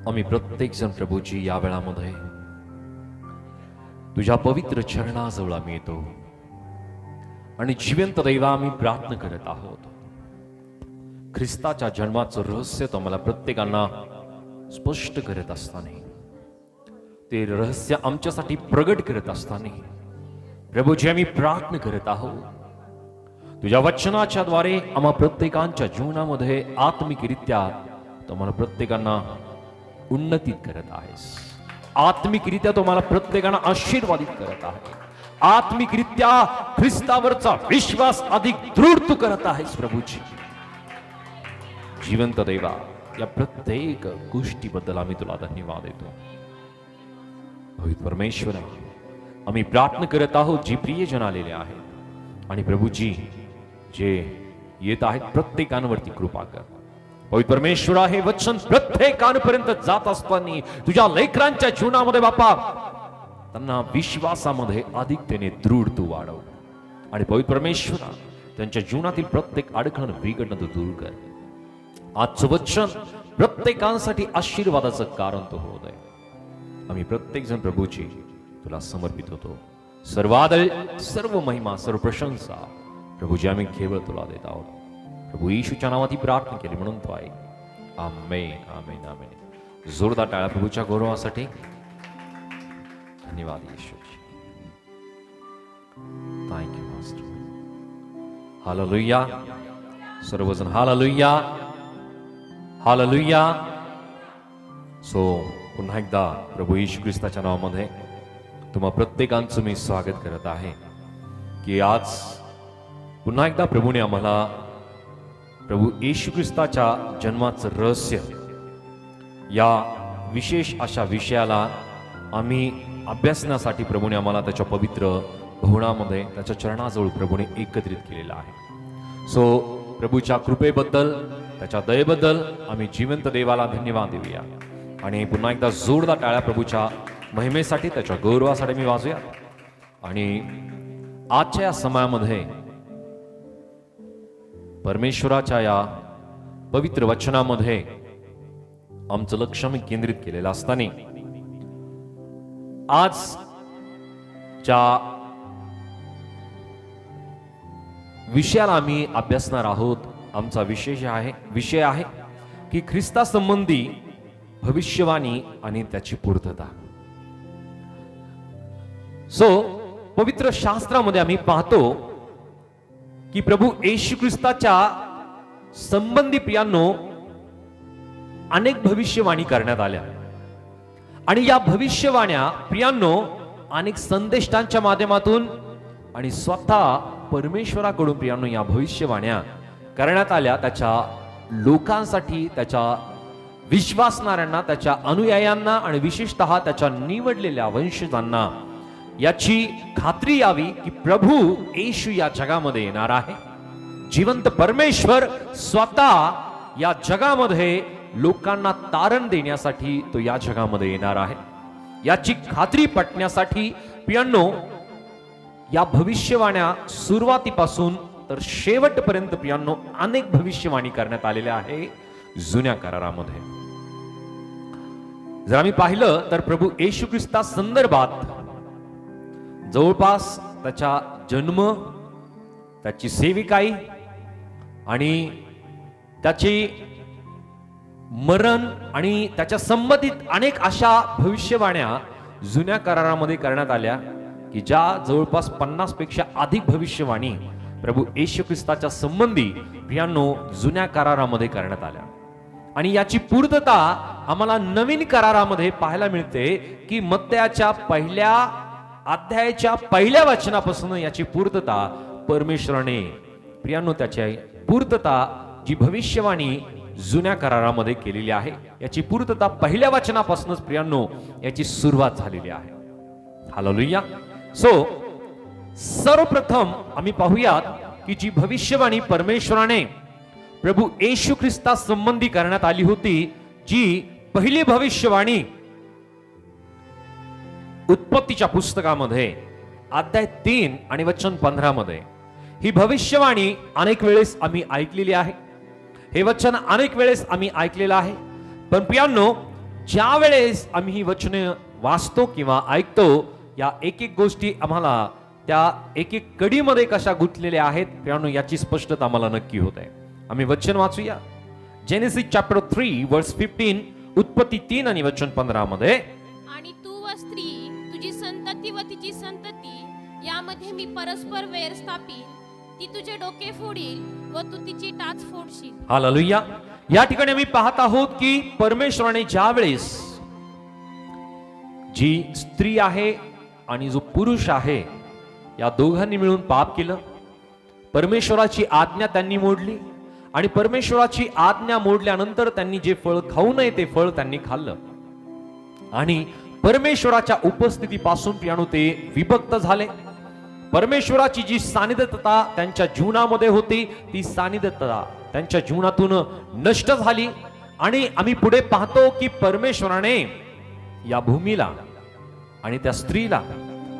आम्ही प्रत्येक जण प्रभूची या वेळामध्ये तुझ्या पवित्र चरणाजवळ आम्ही येतो आणि जिवंत दैवा आम्ही प्रार्थना करत आहोत. ख्रिस्ताच्या जन्माचं रहस्य तो मला प्रत्येकांना स्पष्ट करत असताना, ते रहस्य आमच्यासाठी प्रगट करत असताना प्रभूजी आम्ही प्रार्थना करत आहोत. तुझ्या वचनाच्या द्वारे आम्हा प्रत्येकांच्या जीवनामध्ये आत्मिकरित्या तो मला प्रत्येकांना उन्नतीत करत आहेस. आत्मिकरित्या तो मला प्रत्येकांना आशीर्वादित करत आहे. आत्मिकरित्या ख्रिस्तावरचा विश्वास अधिक दृढ तू करत आहेस. प्रभूजी जिवंत देवा, या प्रत्येक गोष्टीबद्दल आम्ही तुला धन्यवाद देतो. पवित्र परमेश्वरा, आम्ही प्रार्थना करत आहोत जी प्रियजन आलेले आहेत आणि प्रभूजी जे येत आहेत प्रत्येकांवरती कृपा कर. पवित्र परमेश्वरा, हे वचन प्रत्येकांपर्यंत जात असताना तुझ्या लेकरांच्या जीवनामध्ये बापा त्यांना विश्वासामध्ये अधिक त्याने दृढ तू वाढव आणि पवित्र परमेश्वरा त्यांच्या जीवनातील प्रत्येक अडखण विघटन तू दूर कर. आजचं वचन प्रत्येकांसाठी आशीर्वादाचं कारण तो होत आहे. आम्ही प्रत्येक जण प्रभूची तुला समर्पित होतो. सर्व आदर, सर्व महिमा, सर्व प्रशंसा प्रभूजी आम्ही केवळ तुला देत आहोत. प्रभू येशूच्या नावात ही प्रार्थना केली म्हणून तो आहे. आमेन, आमेन, आमेन. जोरदार टाळ्या प्रभूच्या गौरवासाठी. धन्यवाद येशूजी. Thank you master. हालेलुया. सर्वजण हालेलुया, हालेलुया. सो पुन्हा एकदा प्रभू येशू ख्रिस्ताच्या नावामध्ये तुम्हा प्रत्येकांचं मी स्वागत करत आहे की आज पुन्हा एकदा प्रभूने आम्हाला प्रभू येशू ख्रिस्ताच्या जन्माचं रहस्य या विशेष अशा विषयाला आम्ही अभ्यासण्यासाठी प्रभूने आम्हाला त्याच्या पवित्र भवनामध्ये त्याच्या चरणाजवळ प्रभूने एकत्रित केलेला आहे. सो प्रभूच्या कृपेबद्दल, त्याच्या दयेबद्दल आम्ही जिवंत देवाला धन्यवाद देऊया आणि पुन्हा एकदा जोरदार टाळ्या प्रभूच्या महिमेसाठी, त्याच्या गौरवासाठी मी वाजूया. आणि आजच्या या समयामध्ये परमेश्वराच्या या पवित्र वचनामध्ये आमचं लक्ष मी केंद्रित केलेलं असताना आजच्या विषयाला आम्ही अभ्यासणार आहोत. आमचा विषय आहे की ख्रिस्ता संबंधी भविष्यवाणी आणि त्याची पूर्तता. सो पवित्र शास्त्रामध्ये आम्ही पाहतो की प्रभू येशू ख्रिस्ताच्या संबंधी प्रियांनो अनेक भविष्यवाणी करण्यात आल्या आणि या भविष्यवाण्या प्रियांनो अनेक संदेष्टांच्या माध्यमातून आणि स्वतः परमेश्वराकडून प्रियांनो या भविष्यवाण्या करण्यात आल्या. त्याच्या लोकांसाठी, त्याच्या विश्वासणाऱ्यांना, त्याच्या अनुयायांना आणि विशेषतः त्याच्या निवडलेल्या वंशजांना याची खात्री यावी की प्रभू येशू या जगामध्ये येणार आहे. जिवंत परमेश्वर स्वतः या जगामध्ये लोकांना तारण देण्यासाठी तो या जगामध्ये येणार आहे. याची खात्री पटण्यासाठी प्रियांनो या भविष्यवाण्या सुरुवातीपासून तर शेवटपर्यंत प्रियांनो अनेक भविष्यवाणी करण्यात आलेल्या आहे जुन्या करारामध्ये. जर आम्ही पाहिलं तर प्रभू येशू ख्रिस्ता संदर्भात जवळपास त्याचा जन्म, त्याची सेविकाई आणि त्याची मरण आणि त्याच्या संबंधित अनेक अशा भविष्यवाण्या जुन्या करारामध्ये करण्यात आल्या की ज्या जवळपास 50 पेक्षा अधिक भविष्यवाणी प्रभू येशू ख्रिस्ताच्या संबंधी प्रियांनो जुन्या करारामध्ये करण्यात आल्या. आणि याची पूर्तता आम्हाला नवीन करारामध्ये पाहायला मिळते की मत्तयाच्या पहिल्या अध्यायाच्या पहिल्या वचनापासून याची पूर्तता परमेश्वराने प्रियांनो त्याची पूर्तता जी भविष्यवाणी जुन्या करारामध्ये केलेली आहे याची पूर्तता पहिल्या वचनापासूनच प्रियांनो याची सुरुवात झालेली आहे. हालेलुया. सो सर्वप्रथम आम्ही पाहूयात की जी भविष्यवाणी परमेश्वराने प्रभू येशू ख्रिस्ता संबंधी करण्यात आली होती, जी पहिली भविष्यवाणी उत्पत्तीच्या पुस्तकामध्ये अध्याय 3 आणि वचन 15 मध्ये ही भविष्यवाणी अनेक वेळेस आम्ही ऐकलेली आहे. हे वचन अनेक वेळेस आम्ही ऐकलेलं आहे. पण प्रियांनो ज्या वेळेस आम्ही ही वचने वाचतो किंवा ऐकतो, या एक एक गोष्टी आम्हाला त्या एक एक कडीमध्ये कशा गुंतलेल्या आहेत प्रियांनो, याची स्पष्टता आम्हाला नक्की होत आहे. आम्ही वचन वाचूया. जेनेसिस चॅप्टर 3 वर्स 15, उत्पत्ती 3 आणि वचन 15 मध्ये. आणि तू व स्त्री, तुझी संतती व तिची संतती यामध्ये मी परस्पर वैर स्थापीन. ती तुझे डोके फोडील व तू तिची टाच फोडशील. हालेलुया. या ठिकाणी आम्ही पाहत आहोत की परमेश्वराने ज्या वेळेस जी स्त्री आहे आणि जो पुरुष आहे या दोघांनी मिळून पाप केलं, परमेश्वराची आज्ञा त्यांनी मोडली आणि परमेश्वराची आज्ञा मोडल्यानंतर त्यांनी जे फळ खाऊ नये ते फळ त्यांनी खाल्लं आणि परमेश्वराच्या उपस्थितीपासून प्रियांनो ते विभक्त झाले. परमेश्वराची जी सानिध्यता त्यांच्या जीवनामध्ये होती ती सानिध्यता त्यांच्या जीवनातून नष्ट झाली. आणि आम्ही पुढे पाहतो की परमेश्वराने या भूमीला आणि त्या स्त्रीला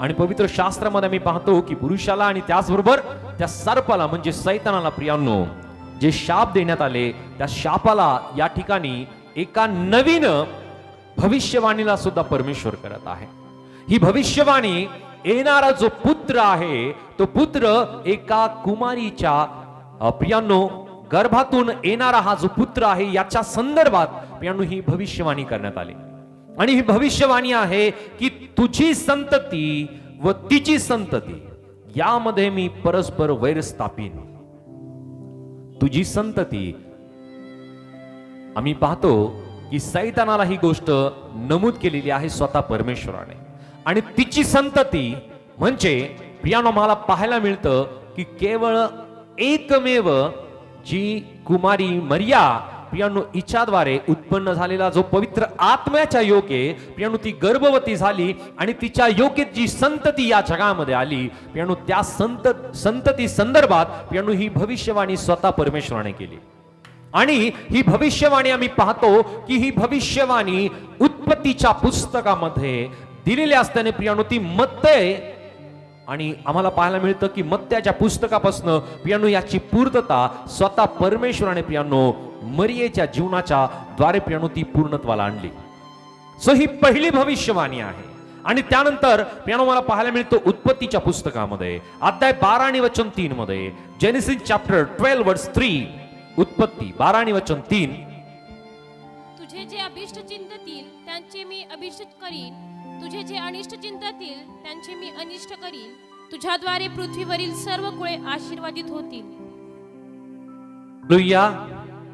आणि पवित्र शास्त्रामध्ये आम्ही पाहतो की पुरुषाला आणि त्याचबरोबर त्या सर्पाला म्हणजे सैतानाला प्रियांनो जे शाप देण्यात आले, त्या शापाला या ठिकाणी एका नवीन भविष्यवाणीला सुद्धा परमेश्वर करत आहे. ही भविष्यवाणी येणारा जो पुत्र आहे तो पुत्र एका कुमारीच्या प्रियांनो गर्भातून येणारा हा जो पुत्र आहे याच्या संदर्भात प्रियांनो ही भविष्यवाणी करण्यात आली. आणि ही भविष्यवाणी आहे की तुझी संतती व तिची संतती यामध्ये मी परस्पर वैर स्थापीन. तुझी संतती, आम्ही पाहतो की सैतानाला ही गोष्ट नमूद केलेली आहे स्वतः परमेश्वराने. आणि तिची संतती म्हणजे प्रियांनो मला पाहायला मिळतं की केवळ एकमेव जी कुमारी मरिया प्रियांनो हिच्याद्वारे उत्पन्न झालेला जो पवित्र आत्म्याच्या योगे प्रियांनो ती गर्भवती झाली आणि तिच्या योगे जी संतती या जगामध्ये आली प्रियांनो त्या संतती संदर्भात प्रियांनो ही भविष्यवाणी स्वतः परमेश्वराने केली. आणि ही भविष्यवाणी आम्ही पाहतो की ही भविष्यवाणी उत्पत्तीच्या पुस्तकामध्ये दिलेली असताना प्रियांनो ती मत्तय आणि आम्हाला पाहायला मिळतं की मत्त्याच्या पुस्तकापासून प्रियांनो याची पूर्तता स्वतः परमेश्वराने प्रियांनो मरियेच्या जीवनाच्या द्वारे प्रियांनो ती पूर्णत्वाला आणली. सो ही पहिली भविष्यवाणी आहे. आणि त्यानंतर प्रियांनो मला पाहायला मिळतं उत्पत्तीच्या पुस्तकामध्ये अध्याय 12 आणि वचन 3 मध्ये, जेनेसिस चॅप्टर 12 वर्स 3, उत्पत्ती 12 आणि वचन 3. तुझे जे अभिष्ट चिंततील त्यांचे मी अभिष्ट करीन, तुझे जे अनिष्ट चिंततील त्यांचे मी अनिष्ट करीन. तुझ्याद्वारे पृथ्वीवरील सर्व कुळे आशीर्वादित होतील. Hallelujah,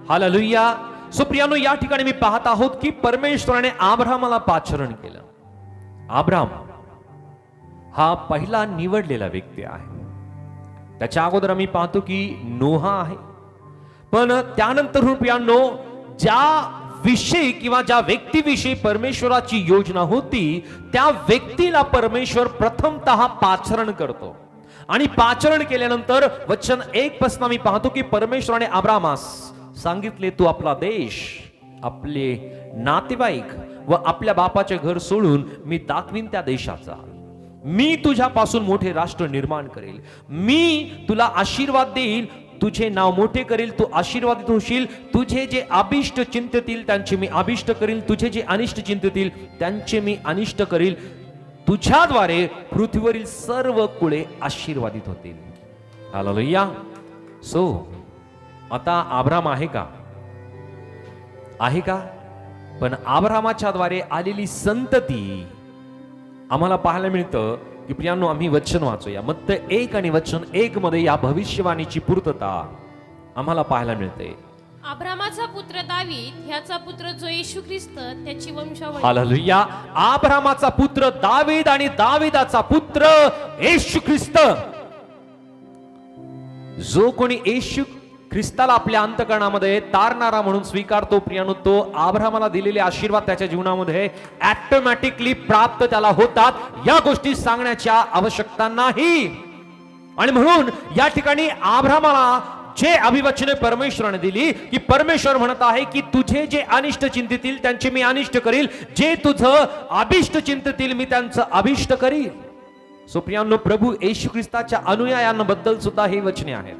hallelujah. सो प्रियांनो या ठिकाणी मी पाहत आहोत की परमेश्वराने अब्राहमाला पाचारण केलं. अब्राहम हा पहिला निवडलेला व्यक्ती आहे. त्याच्या अगोदर आम्ही पाहतो की नोहा आहे. पण त्यानंतर प्रियांनो ज्या विषयी किंवा ज्या व्यक्तीविषयी परमेश्वराची योजना होती त्या व्यक्तीला परमेश्वर प्रथमतः पाचारण करतो. आणि पाचारण केल्यानंतर वचन 1 पासून आम्ही पाहतो की परमेश्वराने अब्राहमास सांगितले, तू आपला देश, आपले नातेवाईक व आपल्या बापाचे घर सोडून मी दाखवीन त्या देशाचा. मी तुझ्यापासून मोठे राष्ट्र निर्माण करेल, मी तुला आशीर्वाद देईल, तुझे नाव मोठे करेल, तू आशीर्वादित होशील. तुझे जे अभिष्ट चिंततील त्यांचे मी अभिष्ट करील, तुझे जे अनिष्ट चिंततील त्यांचे मी अनिष्ट करील. तुझ्याद्वारे पृथ्वीवरील सर्व कुळे आशीर्वादित होतील. हालेलुया. सो आता अब्राहम आहे का? आहे का? पण अब्राहमाच्या द्वारे आलेली संतती आम्हाला पाहायला मिळतं की प्रियांनो आम्ही वचन वाचूया. मत्तय 1 आणि वचन 1 मध्ये या भविष्यवाणीची पूर्तता आम्हाला पाहायला मिळते. अब्रामाचा पुत्र दावीद, ह्याचा पुत्र जो येशू ख्रिस्त, त्याची वंशावळी. हालेलुया. अब्राहमाचा पुत्र दावीद आणि दाविदाचा पुत्र येशू ख्रिस्त. जो कोणी येशू ख्रिस्ताला आपल्या अंतकरणामध्ये तारणारा म्हणून स्वीकारतो प्रियांनो, तो अब्राहमाला दिलेले आशीर्वाद त्याच्या जीवनामध्ये ऑटोमॅटिकली प्राप्त त्याला होतात. या गोष्टी सांगण्याच्या आवश्यकता नाही. आणि म्हणून या ठिकाणी अब्राहमाला जे अभिवचने परमेश्वराने दिली की परमेश्वर म्हणत आहे की तुझे जे अनिष्ट चिंततील त्यांचे मी अनिष्ट करील, जे तुझं अभिष्ट चिंततील मी त्यांचं अभिष्ट करील. सो प्रियांनो प्रभू येशू ख्रिस्ताच्या अनुयायांबद्दल सुद्धा हे वचने आहेत.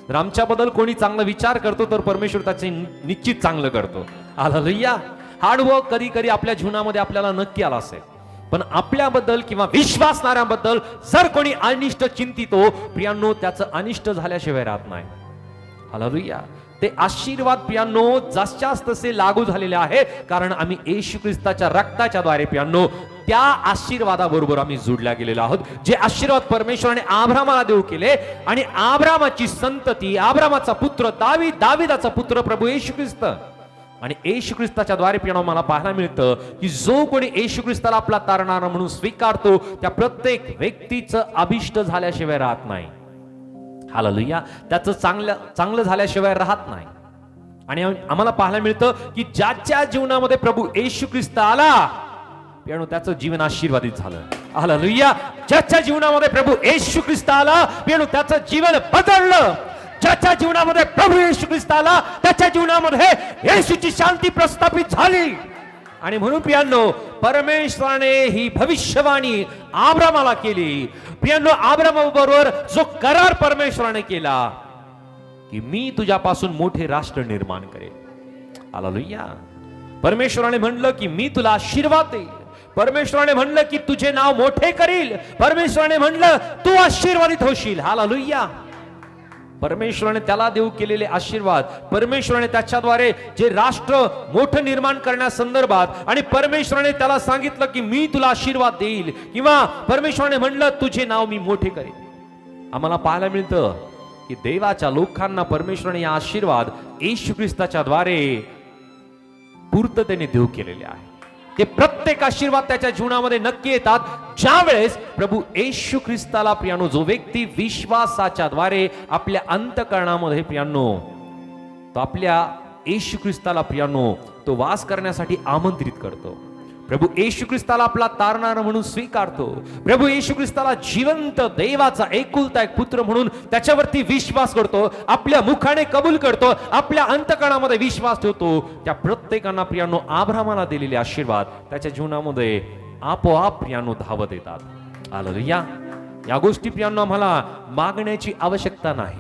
तर आमच्याबद्दल कोणी चांगला विचार करतो तर परमेश्वर त्याचे निश्चित चांगलं करतो. हालेलुया, हा अनुभव कधी कधी आपल्या जीवनामध्ये आपल्याला नक्की आला असेल, पण आपल्याबद्दल किंवा विश्वासणाऱ्यांबद्दल जर कोणी अनिष्ट चिंतितो प्रियांनो, त्याचं अनिष्ट झाल्याशिवाय राहत नाही. हालेलुया. ते आशीर्वाद प्रियांनो जास्तीत तसे लागू झालेले आहे, कारण आम्ही येशू ख्रिस्ताच्या रक्ताच्या द्वारे प्रियांनो त्या आशीर्वादाबरोबर आम्ही जोडल्या गेलेलो आहोत. जे आशीर्वाद परमेश्वराने आब्रामाला देऊ केले आणि आब्रामाची संतती, आब्रामाचा पुत्र दावीद, दाविदाचा पुत्र प्रभू येशू ख्रिस्त आणि येशू ख्रिस्ताच्या द्वारे प्रियांनो मला पाहायला मिळतं की जो कोणी येशू ख्रिस्ताला आपला तारणारा म्हणून स्वीकारतो त्या प्रत्येक व्यक्तीचं अभिष्ट झाल्याशिवाय राहत नाही. हालेलुया. त्याचं चांगलं झाल्याशिवाय राहत नाही. आणि आम्हाला पाहायला मिळतं की ज्याच्या जीवनामध्ये प्रभू येशू ख्रिस्त आला प्रियांनो त्याचं जीवन आशीर्वादित झालं. हालेलुया. ज्याच्या जीवनामध्ये प्रभू येशू ख्रिस्त आला प्रियांनो त्याचं जीवन बदललं. ज्याच्या जीवनामध्ये प्रभू येशू ख्रिस्त आला त्याच्या जीवनामध्ये येशूची शांती प्रस्थापित झाली. आणि म्हणून प्रियांनो परमेश्वराने ही भविष्यवाणी आब्रामाला केली. प्रियांनो आब्रामाबरोबर जो करार परमेश्वराने केला की मी तुझ्यापासून मोठे राष्ट्र निर्माण करेन. हालेलुया. परमेश्वराने म्हणलं की मी तुला आशीर्वाद देईल. परमेश्वराने म्हणलं की तुझे नाव मोठे करील. परमेश्वराने म्हणलं तू आशीर्वादित होशील. हालेलुया. परमेश्वराने त्याला देऊ केलेले आशीर्वाद, परमेश्वराने त्याच्याद्वारे जे राष्ट्र मोठं निर्माण करण्यासंदर्भात आणि परमेश्वराने त्याला सांगितलं की मी तुला आशीर्वाद देईल किंवा परमेश्वराने म्हणलं तुझे नाव मी मोठे करेन. आम्हाला पाहायला मिळतं की देवाच्या लोकांना परमेश्वराने या आशीर्वाद येशू ख्रिस्ताच्या द्वारे पूर्ततेने देऊ केलेले आहे. ते प्रत्येक आशीर्वाद त्याच्या जीवनामध्ये नक्की येतात ज्या वेळेस प्रभू येशू ख्रिस्ताला प्रियांनो जो व्यक्ती विश्वासाच्या द्वारे आपल्या अंतःकरणामध्ये प्रियांनो तो आपल्या येशू ख्रिस्ताला प्रियांनो तो वास करण्यासाठी आमंत्रित करतो. प्रभू येशू ख्रिस्ताला आपला तारणारा म्हणून स्वीकारतो. प्रभू येशू ख्रिस्ताला जिवंत देवाचा एकुलता एक पुत्र म्हणून त्याच्यावरती विश्वास करतो. आपल्या मुखाने कबूल करतो. आपल्या अंतःकरणामध्ये विश्वास ठेवतो. त्या प्रत्येकांना प्रियांनो आब्रामाला दिलेले आशीर्वाद त्याच्या जीवनामध्ये आपोआप प्रियांनो धावत येतात. हालेलुया. या गोष्टी प्रियांनो आम्हाला मागण्याची आवश्यकता नाही.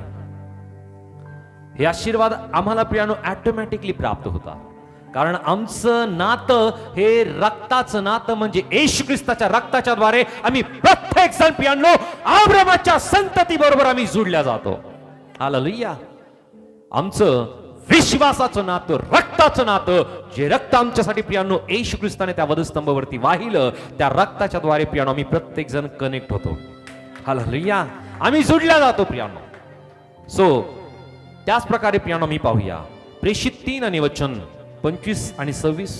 हे आशीर्वाद आम्हाला प्रियांनो ऑटोमॅटिकली प्राप्त होतात, कारण आमचं नातं हे रक्ताचं नातं म्हणजे येशू ख्रिस्ताच्या रक्ताच्या द्वारे आम्ही प्रत्येक जण प्रियांनो आब्रामाच्या संतती बरोबर आम्ही जोडल्या जातो. हालेलुया. आमचं विश्वासाचं नातं, रक्ताचं नातं, जे रक्त आमच्यासाठी प्रियांनो येशू ख्रिस्ताने त्या वधस्तंभावरती वाहिलं त्या रक्ताच्या द्वारे प्रियांनो आम्ही प्रत्येक जण कनेक्ट होतो. हालेलुया. आम्ही जोडल्या जातो प्रियांनो. सो त्याच प्रकारे प्रियांनो मी पाहूया प्रेषित 3 आणि वचन 25 आणि 26.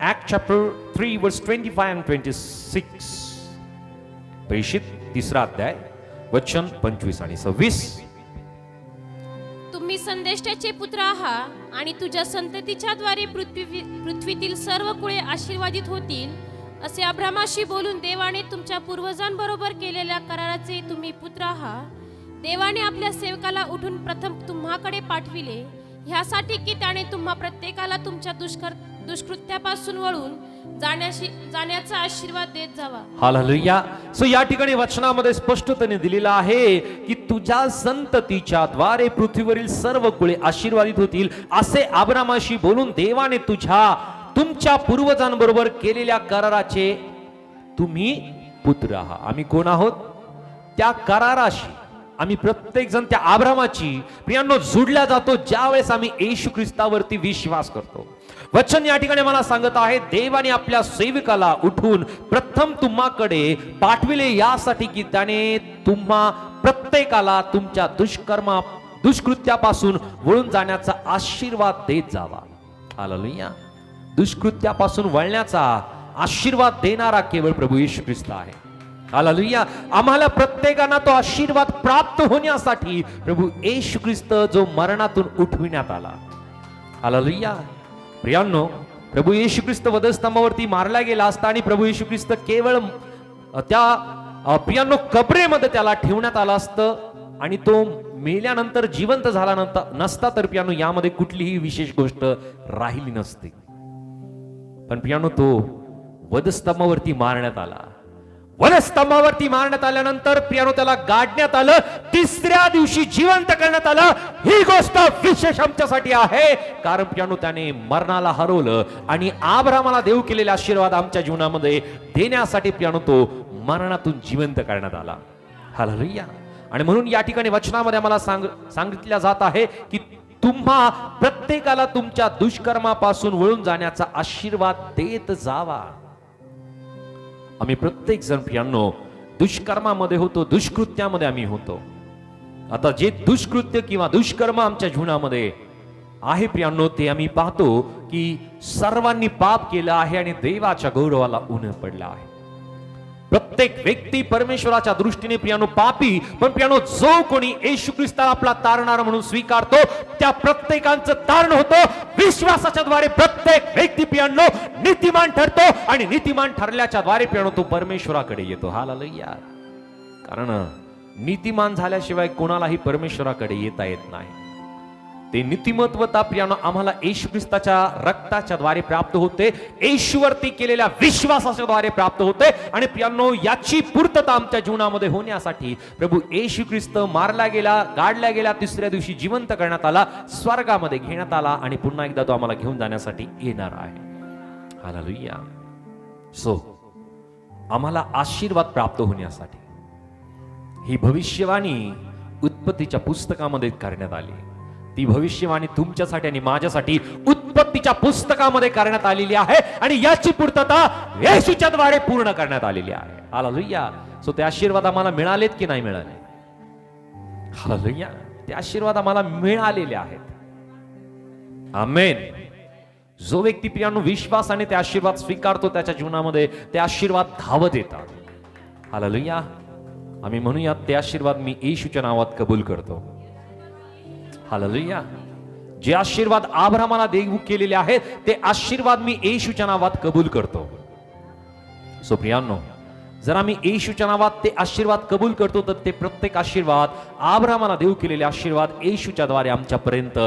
ऍक्ट चॅप्टर 3 वर्स 25 and 26. प्रेषित 3रा अध्याय वचन 25 आणि 26. तुम्ही संदेष्टाचे पुत्र आहात आणि तुझ्या संततीच्या द्वारे पृथ्वीतील सर्व कुळे आशीर्वादित होतील असे अब्रामाशी बोलून देवाने तुमच्या पूर्वजांबरोबर केलेल्या कराराचे तुम्ही पुत्र आहात. देवाने आपल्या सेवकाला उठून प्रथम तुम्हाकडे पाठविले ह्यासाठी की त्याने तुम्हा प्रत्येकाला तुमच्या दुष्कृत्यापासून वळून जाण्याचा आशीर्वाद देत जावा. हालेलुया. सो या ठिकाणी वचनामध्ये स्पष्टतेने दिलेलं आहे की तुझ्या संततीच्या द्वारे पृथ्वीवरील सर्व कुळे आशीर्वादित होतील असे अब्रामाशी बोलून देवाने तुमच्या पूर्वजांबरोबर केलेल्या कराराचे तुम्ही पुत्र आहात. आम्ही कोण आहोत? त्या कराराशी आम्ही प्रत्येक जण त्या अब्रामाची प्रियांनो जोडल्या जातो ज्या वेळेस आम्ही येशू ख्रिस्तावरती विश्वास करतो. वचन या ठिकाणी मला सांगत आहे देवाने आपल्या सेवकाला उठून प्रथम तुम्हाकडे पाठविले यासाठी की त्याने तुम्हा प्रत्येकाला तुमच्या दुष्कृत्यापासून वळून जाण्याचा आशीर्वाद देत जावा. हालेलुया. दुष्कृत्यापासून वळण्याचा आशीर्वाद देणारा केवळ प्रभू येशू ख्रिस्त आहे. हालेलुया. आम्हाला प्रत्येकांना तो आशीर्वाद प्राप्त होण्यासाठी प्रभू येशू ख्रिस्त जो मरणातून उठविण्यात आला. हालेलुया. प्रियांनो प्रभू येशू ख्रिस्त वधस्तंभावरती मारला गेला असता आणि प्रभू येशू ख्रिस्त केवळ त्या प्रियांनो कबरेमध्ये त्याला ठेवण्यात आलं असतं आणि तो मेल्यानंतर जिवंत झाला नसता तर प्रियांनो यामध्ये कुठलीही विशेष गोष्ट राहिली नसती. पण प्रियांनो तो वधस्तंभावरती मारण्यात आला. वनस्तंभावरती मारण्यात आल्यानंतर प्रियानो त्याला गाडण्यात आलं, तिसऱ्या दिवशी जिवंत करण्यात आलं. ही गोष्ट विशेष आमच्यासाठी आहे, कारण प्रियानो त्याने मरणाला हरवलं आणि अब्राहामाला देव केलेले आशीर्वाद आमच्या जीवनामध्ये देण्यासाठी प्रियानो तो मरणातून जिवंत करण्यात आला. हालेलुया. आणि म्हणून या ठिकाणी वचनामध्ये आम्हाला सांगितलं जात आहे की तुम्हा प्रत्येकाला तुमच्या दुष्कर्मापासून वळून जाण्याचा आशीर्वाद देत जावा. आम्ही प्रत्येक जण प्रियांनो दुष्कर्मामध्ये होतो, दुष्कृत्यामध्ये आम्ही होतो. आता जे दुष्कृत्य किंवा दुष्कर्म आमच्या जीवनामध्ये आहे प्रियांनो, ते आम्ही पाहतो की सर्वांनी पाप केलं आहे आणि देवाच्या गौरवाला ऊन पडलं आहे. प्रत्येक व्यक्ती परमेश्वराच्या दृष्टीने प्रियानो पापी, पण प्रियानो जो कोणी येशू ख्रिस्ताला आपला तारणारा म्हणून स्वीकारतो त्या प्रत्येकांचं तारण होतं विश्वासाच्या द्वारे. प्रत्येक व्यक्ती प्रियानो नीतिमान ठरतो आणि नीतिमान ठरल्याच्या द्वारे प्रियानो तो परमेश्वराकडे येतो. हालेलुया. कारण नीतिमान झाल्याशिवाय कोणालाही परमेश्वराकडे येता येत नाही. ते नीतिमत्वता प्रियानो आम्हाला येशू ख्रिस्ताच्या रक्ताच्या द्वारे प्राप्त होते, येशूवरती केलेल्या विश्वासाच्या द्वारे प्राप्त होते. आणि प्रियानो याची पूर्तता आमच्या जीवनामध्ये होण्यासाठी प्रभू येशू ख्रिस्त मारला गेला, गाडला गेला, तिसऱ्या दिवशी जिवंत करण्यात आला, स्वर्गामध्ये घेण्यात आला आणि पुन्हा एकदा तो आम्हाला घेऊन जाण्यासाठी येणार आहे. हालेलुया. सो आम्हाला आशीर्वाद प्राप्त होण्यासाठी ही भविष्यवाणी उत्पत्तीच्या पुस्तकामध्ये करण्यात आली. ती भविष्यवाणी तुमच्यासाठी आणि माझ्यासाठी उत्पत्तीच्या पुस्तकामध्ये करण्यात आलेली आहे आणि याची पूर्तता येशूच्या द्वारे पूर्ण करण्यात आलेली आहे. हालेलुया. सो ते आशीर्वाद आम्हाला मिळालेत की नाही मिळाले? हालेलुया. ते आशीर्वाद आम्हाला मिळालेले आहेत. आमेन. जो व्यक्ती प्रियानो विश्वासाने ते आशीर्वाद स्वीकारतो त्याच्या जीवनामध्ये ते आशीर्वाद धावत येतात. हालेलुया. आम्ही म्हणूया ते आशीर्वाद मी येशूच्या नावात कबूल करतो. हालेलुया. जे आशीर्वाद अब्राहामाला देव केलेले आहेत ते आशीर्वाद मी येशूच्या नावात कबूल करतो. सो प्रियांनो, जर आम्ही येशूच्या नावात ते आशीर्वाद कबूल करतो तर ते प्रत्येक आशीर्वाद अब्राहामाला देव केलेले आशीर्वाद येशूच्या द्वारे आमच्यापर्यंत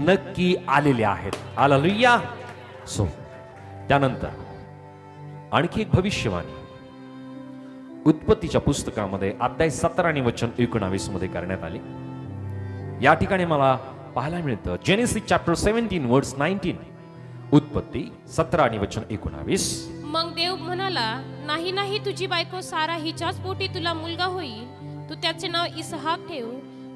नक्की आलेले आहेत. हालेलुया. सो त्यानंतर आणखी एक भविष्यवाणी उत्पत्तीच्या पुस्तकामध्ये अध्याय 17 आणि वचन 19 मध्ये करण्यात आली. या ठिकाणी मला पाहायला मिळतं जेनेसिस चॅप्टर 17 वर्स 19. उत्पत्ती 17 आणि वचन 19. मग देव म्हणाला, नाही नाही, तुझी बायको सारा हिच्याच पोटी तुला मुलगा होईल, तू त्याचे नाव इसहाक ठेव,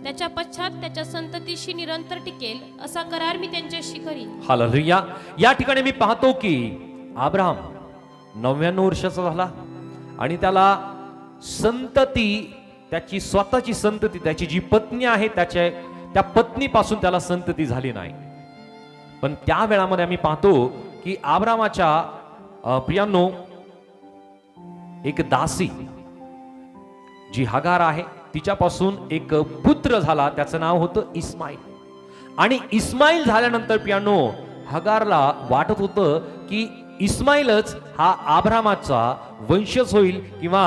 त्याच्या पश्चात त्याच्या संततीशी निरंतर टिकेल, असा करार मी त्यांच्याशी करीन. हालेलुया. या ठिकाणी मी पाहतो की अब्राहम 99 वर्षाचा झाला आणि त्याला संतती, त्याची स्वतःची संतती, त्याची जी पत्नी आहे त्या पत्नीपासून त्याला संतती झाली नाही. पण त्या वेळामध्ये आम्ही पाहतो की अब्रामाच्या प्रियांनो एक दासी जी हगार आहे तिच्यापासून एक पुत्र झाला, त्याचं नाव होतं इस्माईल. आणि इस्माईल झाल्यानंतर प्रियांनो हगारला वाटत होतं की इस्माईलच हा अब्रामाचा वंशज होईल किंवा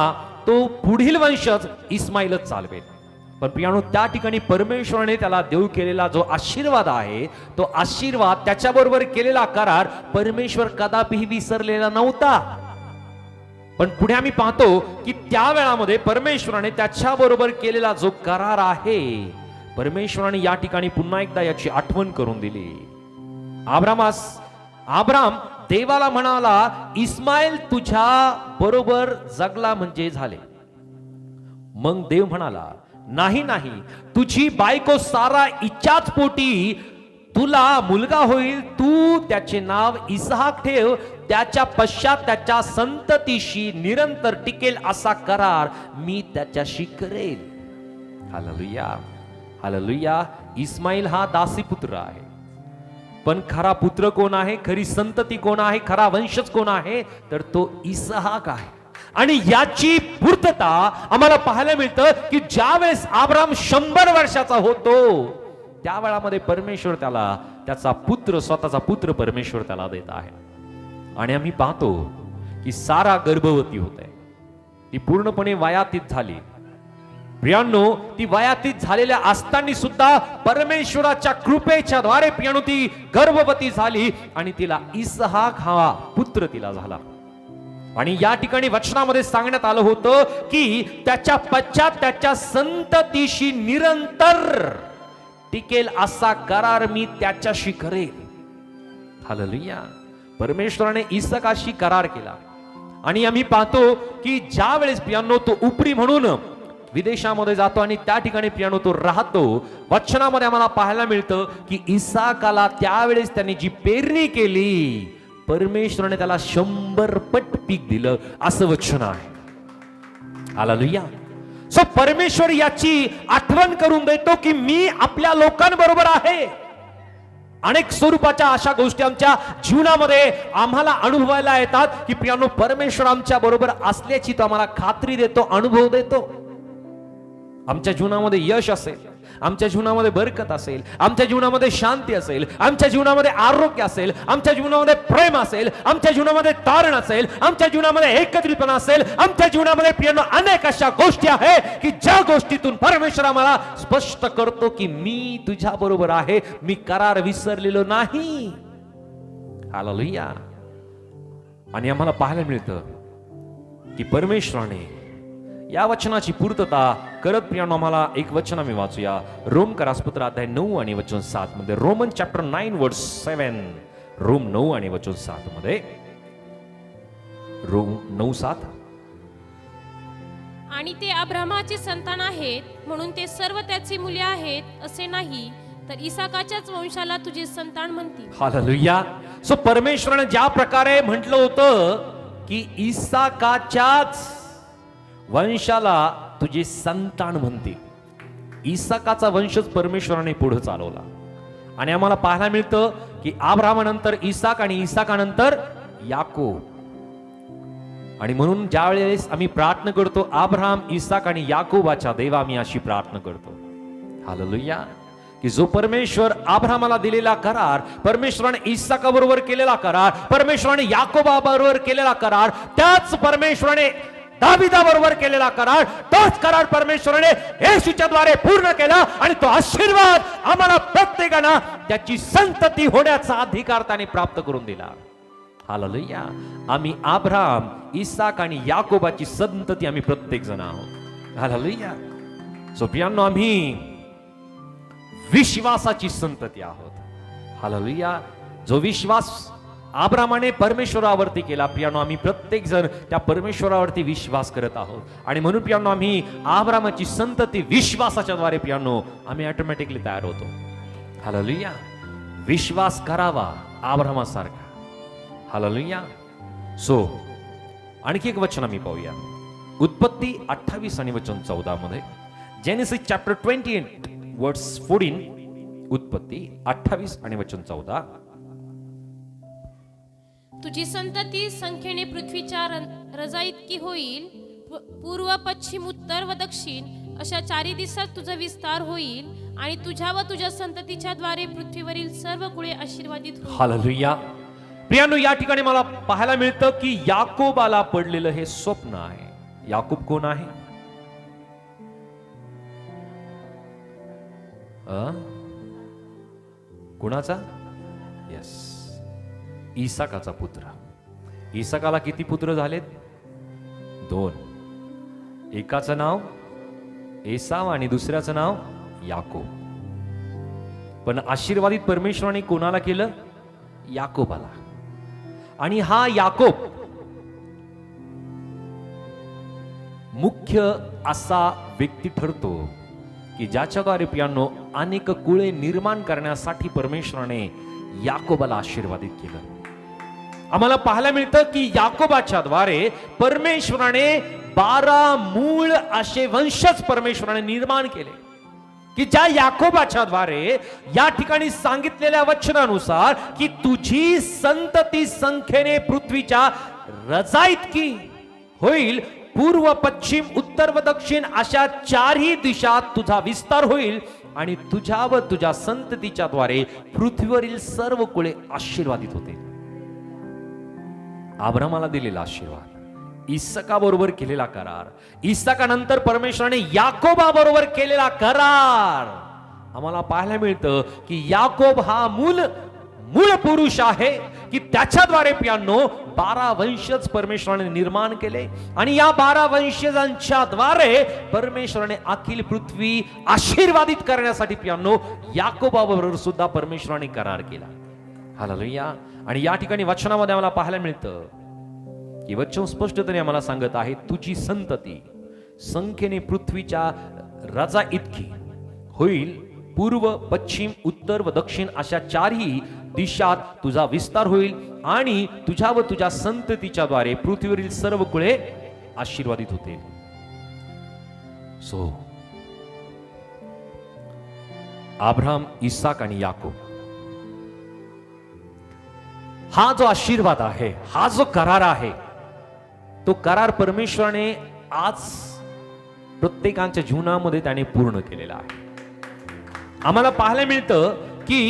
तो पुढील वंशज इस्माईलच चालवेल. पण प्रियानो त्या ठिकाणी परमेश्वराने त्याला देव केलेला जो आशीर्वाद आहे तो आशीर्वाद, त्याच्याबरोबर केलेला करार परमेश्वर कदापिही विसरलेला नव्हता. पण पुढे आम्ही पाहतो की त्या वेळामध्ये परमेश्वराने त्याच्याबरोबर केलेला जो करार आहे परमेश्वराने या ठिकाणी पुन्हा एकदा याची आठवण करून दिली. अब्राम देवाला म्हणाला, इस्माईल तुझ्या बरोबर जगला म्हणजे झाले. मग देव म्हणाला, नाही नाही, तुझी बायको सारा इच्छाच पोटी तुला मुलगा होईल, तू त्याचे नाव इसहाक ठेव, त्याच्या पश्चात त्याच्या संततीशी निरंतर टिकेल, असा करार मी त्याच्याशी करेल. हालेलुया. हालेलुया. इस्माईल हा दासी पुत्र आहे, पण खरा पुत्र कोण आहे, खरी संतती कोण आहे, खरा वंशज कोण आहे, तर तो इसहाक आहे. आणि याची पूर्तता आम्हाला पाहायला मिळतं की ज्यावेळेस अब्राम 100 वर्षाचा होतो त्या वेळामध्ये परमेश्वर त्याला त्याचा पुत्र, स्वतःचा पुत्र परमेश्वर त्याला देत आहे. आणि आम्ही पाहतो की सारा गर्भवती होते, ती पूर्णपणे वयातीत झाली. प्रियांनो, ती वयातीत झालेल्या असताना सुद्धा परमेश्वराच्या कृपेच्या द्वारे प्रियांनो ती गर्भवती झाली आणि तिला इसहाक हा पुत्र तिला झाला. आणि या ठिकाणी वचनामध्ये सांगण्यात आलं होतं की त्याच्या पश्चात त्याच्या संततीशी निरंतर टिकेल असा करार मी त्याच्याशी करेल. हालेलुया. परमेश्वराने इसकाशी करार केला. आणि आम्ही पाहतो की ज्या वेळेस प्रियांनो तो उपरी म्हणून विदेशामध्ये जातो आणि त्या ठिकाणी प्रियांनो तो राहतो, वचनामध्ये आम्हाला पाहायला मिळतं की इसाकाला त्यावेळेस त्याने जी पेरणी केली, परमेश्वराने त्याला 100 पट पीक दिलं असं वचन आहे. हालेलुया. सो परमेश्वर याची आठवण करून देतो की मी आपल्या लोकांबरोबर आहे. अनेक स्वरूपाच्या अशा गोष्टी आमच्या जीवनामध्ये आम्हाला अनुभवायला येतात की प्रियांनो परमेश्वर आमच्या बरोबर असल्याची तो आम्हाला खात्री देतो, अनुभव देतो. आमच्या जीवनामध्ये यश असेल, आमच्या जीवनामध्ये बरकत असेल, आमच्या जीवनामध्ये शांती असेल, आमच्या जीवनामध्ये आरोग्य असेल, आमच्या जीवनामध्ये प्रेम असेल, आमच्या जीवनामध्ये तारण असेल, आमच्या जीवनामध्ये एकत्रितपणा असेल, आमच्या जीवनामध्ये प्रियांनो अनेक अशा गोष्टी आहेत की ज्या गोष्टीतून परमेश्वर आम्हाला स्पष्ट करतो की मी तुझ्या बरोबर आहे, मी करार विसरलेलो नाही. हालेलुया. आणि आम्हाला पाहायला मिळतं की परमेश्वराने या वचनाची पूर्तता करत प्रियांनो आम्हाला एक वचन आम्ही वाचूया. रोमकरासपत्र अध्याय 9 आणि वचन 7 मध्ये. रोमन चॅप्टर 9 वर्स 7. रोम 9 आणि वचन 7 मध्ये. रोम 9:7. आणि ते अब्रामाचे संतान आहेत म्हणून ते सर्व त्याची मुले आहेत असे नाही, तर इसाकाच्याच वंशाला तुझे संतान म्हणतील. हालेलुया. सो परमेश्वराने ज्या प्रकारे म्हटलं होतं की इसाकाच्याच वंशाला तुझे संतान म्हणते, इसाकाचा वंशच परमेश्वराने पुढे चालवला. आणि आम्हाला पाहायला मिळतं की अब्राहामानंतर इसाक आणि इसाकानंतर याकोब. आणि म्हणून ज्या वेळेस आम्ही प्रार्थना करतो अब्राहम, इसाक आणि याकोबाच्या देवा, आम्ही अशी प्रार्थना करतो. हालेलुया. की जो परमेश्वर अब्राहमाला दिलेला करार, परमेश्वराने इसाका बरोबर केलेला करार, परमेश्वराने याकोबा बरोबर केलेला करार, त्याच परमेश्वराने दाविदा बरोबर केलेला करार, तोच करार परमेश्वराने येशूच्या द्वारे पूर्ण केला. आणि तो आशीर्वाद आम्हाला प्रत्येकाला त्याची संतती होण्याचा अधिकार त्याने प्राप्त करून दिला. हालेलुया. आम्ही अब्राहम, इसाक आणि याकोबाची संतती आम्ही प्रत्येक जण आहोत. हालेलुया. सो प्रियांनो आम्ही विश्वासाची संतती आहोत. हालेलुया. जो विश्वास अब्राहामाने परमेश्वरावरती केला, प्रियांनो आम्ही प्रत्येक जण त्या परमेश्वरावरती विश्वास करत आहोत. आणि म्हणून प्रियांनो आम्ही अब्राहामाची संतती विश्वासाच्या द्वारे प्रियांनो आम्ही ऑटोमॅटिकली तयार होतो. हालेलुया. विश्वास करावा अब्राहामासारखा. हालेलुया. सो आणखी एक वचन आम्ही पाहूया. उत्पत्ती 28 आणि वचन 14 मध्ये. जेनेसिस चॅप्टर 28 वर्स 14. उत्पत्ती 28 आणि वचन 14. तुझी संतती संख्येने पृथ्वीच्या रजा इतकी होईल, पूर्व, पश्चिम, उत्तर व दक्षिण अशा 4 दिशात तुझा विस्तार होईल, आणि तुझ्या व तुझ्या संततीच्या द्वारे पृथ्वीवरील सर्व कुळे आशीर्वादित होईल. हालेलुया. प्रियांनो या ठिकाणी मला पाहायला मिळतं की याकोबाला पडलेलं हे स्वप्न आहे. याकोब कोण आहे? कोणाचा? यस, इसाकाचा पुत्र. इसाकाला किती पुत्र झालेत? 2. एकाचं नाव एसाव आणि दुसऱ्याचं नाव याकोब. पण आशीर्वादित परमेश्वराने कोणाला केलं? याकोबाला. आणि हा याकोब मुख्य असा व्यक्ती ठरतो की ज्याच्याद्वारे प्रियांनो अनेक कुळे निर्माण करण्यासाठी परमेश्वराने याकोबाला आशीर्वादित केलं. आम्हाला पाहायला मिळतं की याकोबाच्या द्वारे परमेश्वराने 12 मूळ असे वंशज परमेश्वराने निर्माण केले, की ज्या याकोबाच्या द्वारे या ठिकाणी सांगितलेल्या वचनानुसार की तुझी संतती संख्येने पृथ्वीच्या रजा इतकी होईल, पूर्व, पश्चिम, उत्तर व दक्षिण अशा 4ही दिशात तुझा विस्तार होईल, आणि तुझ्या व तुझ्या संततीच्या द्वारे पृथ्वीवरील सर्व कुळे आशीर्वादित होते. अब्राहामाला दिलेला आशीर्वाद, इसाका बरोबर केलेला करार, इसाकानंतर परमेश्वराने याकोबा बरोबर केलेला करार, आम्हाला पाहायला मिळतं की याकोब हा मूळ पुरुष आहे की त्याच्याद्वारे प्रियांनो 12 वंशज परमेश्वराने निर्माण केले आणि या 12 वंशजांच्या द्वारे परमेश्वराने अखिल पृथ्वी आशीर्वादित करण्यासाठी पियानो याकोबाबरोबर सुद्धा परमेश्वराने करार केला. हालेलुया. आणि या ठिकाणी वचनामध्ये आम्हाला पाहायला मिळतं की वचन स्पष्टपणे आम्हाला सांगत आहे, तुझी संतती संख्येने पृथ्वीच्या राजा इतकी होईल. पूर्व, पश्चिम, उत्तर व दक्षिण अशा चारही दिशात तुझा विस्तार होईल आणि तुझ्या व तुझ्या संततीच्या द्वारे पृथ्वीवरील सर्व कुळे आशीर्वादित होतील. सो अब्राहम, इसाक आणि याकोब, हा जो आशीर्वाद आहे, हा जो करार आहे, तो करार परमेश्वराने आज प्रत्येकाच्या जीवनामध्ये त्याने पूर्ण केलेला आहे. आम्हाला पाहायला मिळतं की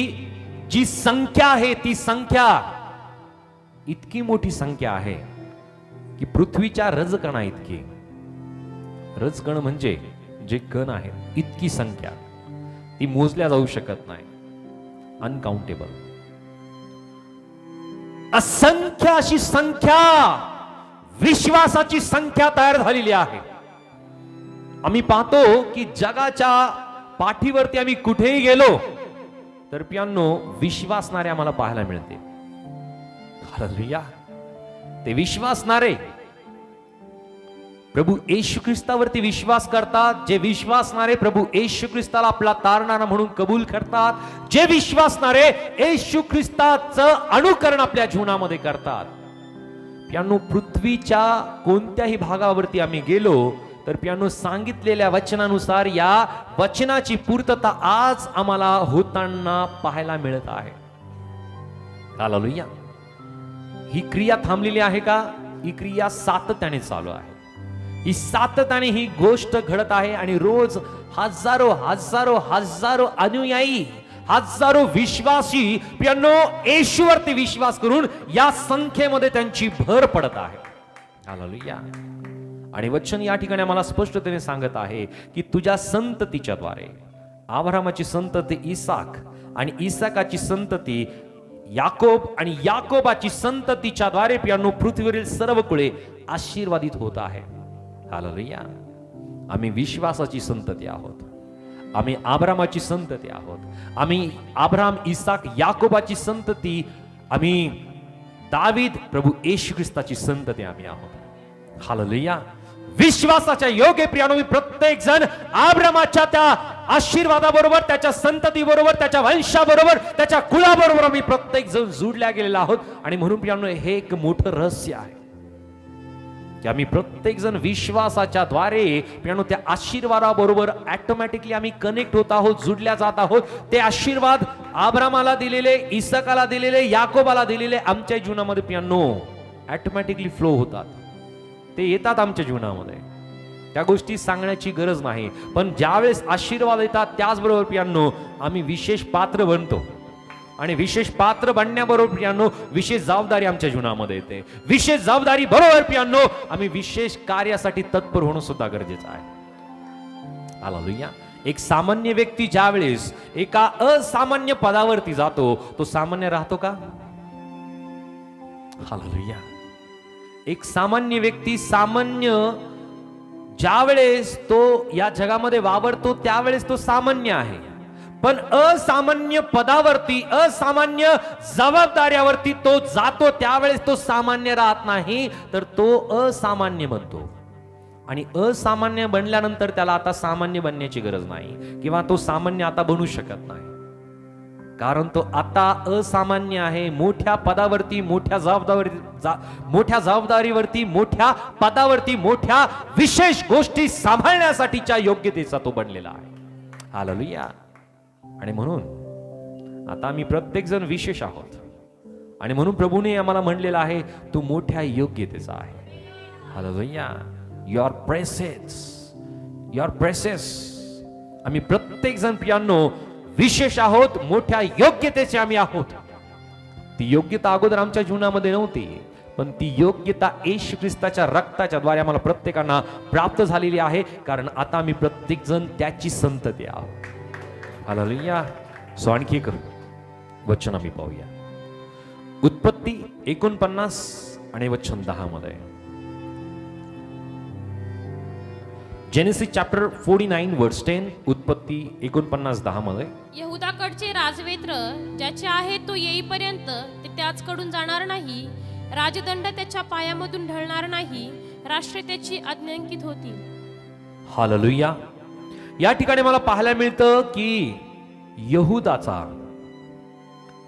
जी संख्या आहे ती संख्या इतकी मोठी संख्या आहे की पृथ्वीच्या रजकणा इतकी, रजकण म्हणजे जे कण आहेत इतकी संख्या, ती मोजल्या जाऊ शकत नाही. अनकाउंटेबल, असंख्य अशी संख्या, विश्वासाची संख्या तयार झालेली आहे. आम्ही पाहतो की जगाच्या पाठीवरती आम्ही कुठेही गेलो तर पियांनो विश्वासणारे आम्हाला पाहायला मिळते. हालेलुया. ते विश्वासणारे प्रभू येशू ख्रिस्तावरती विश्वास करतात. जे विश्वासणारे प्रभू येशू ख्रिस्ताला आपला तारणारा म्हणून कबूल करतात. जे विश्वासणारे येशू ख्रिस्ताचं अनुकरण आपल्या जीवनामध्ये करतात. पियांनो पृथ्वीच्या कोणत्याही भागावरती आम्ही गेलो तर पियांनो सांगितलेल्या वचनानुसार या वचनाची पूर्तता आज आम्हाला होताना पाहायला मिळत आहे. हालेलुया. ही क्रिया थांबलेली आहे का? ही क्रिया सातत्याने चालू आहे. ही सातत्याने ही गोष्ट घडत आहे आणि रोज हजारो हजारो हजारो अनुयायी, हजारो विश्वासी पियांनो येशूवरती विश्वास करून या संख्येमध्ये त्यांची भर पडत आहे. हालेलुया. आणि वचन या ठिकाणी आम्हाला स्पष्टतेने सांगत आहे की तुझ्या संततीच्या द्वारे, अब्राहमाची संतती इसाक आणि इसाकाची संतती याकोब आणि याकोबाची संततीच्या द्वारे पियांनो पृथ्वीवरील सर्व कुळे आशीर्वादित होत आहे. हालेलुया. आम्ही विश्वासाची संतती आहोत. आम्ही अब्राहमाची संतती आहोत. आम्ही अब्राहम, इसाक, याकोबाची संतती, आम्ही दावीद, प्रभू येशू ख्रिस्ताची संतती आम्ही आहोत. हालेलुया. विश्वासाच्या योग्य प्रियानो प्रत्येक जण अब्राहमाच्या त्या आशीर्वादाबरोबर, त्याच्या संततीबरोबर, त्याच्या वंशाबरोबर, त्याच्या कुळाबरोबर आम्ही प्रत्येक जण जोडल्या गेलेला आहोत. आणि म्हणून प्रियानो हे एक मोठं रहस्य आहे की आम्ही प्रत्येक जण विश्वासाच्या द्वारे प्रियानो त्या आशीर्वादाबरोबर ऑटोमॅटिकली आम्ही कनेक्ट होत आहोत, जोडल्या जात आहोत. ते आशीर्वाद अब्राहमाला दिलेले, इसाकाला दिलेले, याकोबाला दिलेले आमच्या जीवनामध्ये प्रियानो ऑटोमॅटिकली फ्लो होतात. ते येतात आमच्या जीवनामध्ये. त्या गोष्टी सांगण्याची गरज नाही. पण ज्यावेळेस आशीर्वाद येतात त्याचबरोबर प्रियांनो आम्ही विशेष पात्र बनतो. आणि विशेष पात्र बनण्याबरोबर प्रियांनो विशेष जबाबदारी आमच्या जीवनामध्ये येते. विशेष जबाबदारी बरोबर प्रियांनो आम्ही विशेष कार्यासाठी तत्पर होणं सुद्धा गरजेचं आहे. हालेलुया. एक सामान्य व्यक्ती ज्यावेळेस एका असामान्य पदावरती जातो तो सामान्य राहतो का? हालेलुया. एक सामान्य व्यक्ती सामान्य ज्यावेळेस तो या जगामध्ये वावरतो त्यावेळेस तो सामान्य आहे. पण असामान्य पदावरती, असामान्य जबाबदाऱ्यावरती तो जातो त्यावेळेस तो सामान्य राहत नाही, तर तो असामान्य बनतो. आणि असामान्य बनल्यानंतर त्याला आता सामान्य बनण्याची गरज नाही किंवा तो सामान्य आता बनू शकत नाही, कारण तो आता असामान्य आहे. मोठ्या पदावरती, मोठ्या जबाबदारीवरती, मोठ्या पदावरती, मोठ्या विशेष गोष्टी सांभाळण्यासाठीच्या योग्यतेचा तो बनलेला आहे. हालेलुया. आणि म्हणून आता आम्ही प्रत्येक जण विशेष आहोत. आणि म्हणून प्रभूने आम्हाला म्हणलेलं आहे तू मोठ्या योग्यतेचा आहे. Hallelujah. Your presses, your presses. आम्ही प्रत्येक जण प्रियांनो विशेष आहोत, मोठ्या योग्यतेचे आम्ही आहोत. ती योग्यता अगोदर आमच्या जीवनामध्ये नव्हती, पण ती योग्यता येशू ख्रिस्ताच्या रक्ताच्या द्वारे आम्हाला प्रत्येकांना प्राप्त झालेली आहे, कारण आता आम्ही प्रत्येक जण त्याची संतती आहोत. हालेलुया. सो आणखी एक वचन आम्ही पाहूया. उत्पत्ती 49 आणि वचन 10 मध्ये. जेनेसिस चॅप्टर 49 वर्स 10, उत्पत्ती 49:10 मध्ये. यहुदाकडचे राजवेत्र ज्याचे आहे तो येईपर्यंत ते त्याचकडून जाणार नाही, राजदंड त्याच्या पायामधून ढळणार नाही, राष्ट्रे त्याची आज्ञांकित होतील. हालेलुया. या ठिकाणी मला पाहायला मिळतं की यहुदाचा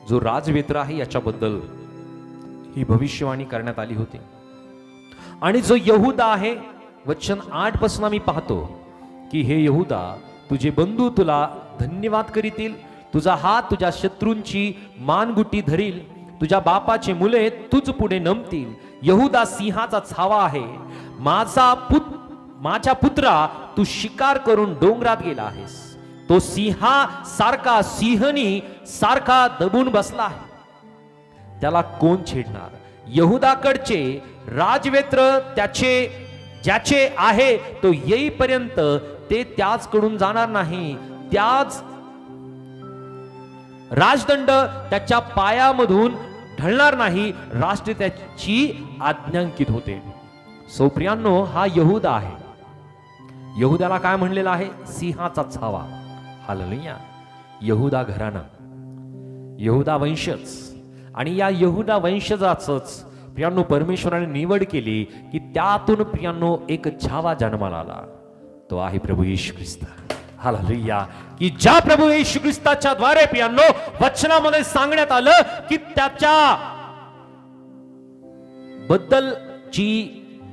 जो राजवेत्र आहे याच्याबद्दल ही भविष्यवाणी करण्यात आली होती. आणि जो यहुदा आहे, वचन 8 पासून आम्ही पाहतो की हे यहुदा, तुझे बंधू तुला धन्यवाद करीतील, तुझा हात तुझ्या शत्रूंची मानगुटी धरील, तुझ्या बापाचे मुले तुझ पुढे नमतील. यहुदा सिंहाचा छावा आहे, माझ्या पुत्रा, तू शिकार करून डोंगरात गेला आहेस. तो सिंहा सारखा, सिंहनी सारखा दबून बसला आहे. त्याला कोण छेडणार? यहुदाकडचे राजवेत्र ज्याचे आहे तो येईपर्यंत ते त्याचकडून जाणार नाही, त्याच राजदंड त्याच्या पायामधून ढळणार नाही, राष्ट्र त्याची आज्ञांकित होते. सो प्रियांनो, हा यहुदा आहे. यहुदाला काय म्हणलेलं आहे? सिंहाचा छावा. हालेलुया. यहुदा घराणा, यहुदा वंशज, आणि या यहुदा वंशजाचंच प्रियांनो परमेश्वराने निवड केली की त्यातून प्रियांनो एक छावा जन्माला आला. तो आहे प्रभू येशू ख्रिस्त. हालेलुया. की ज्या प्रभू येशू ख्रिस्ताच्या द्वारे प्रियांनो वचनामध्ये सांगण्यात आलं की त्याच्या बद्दलची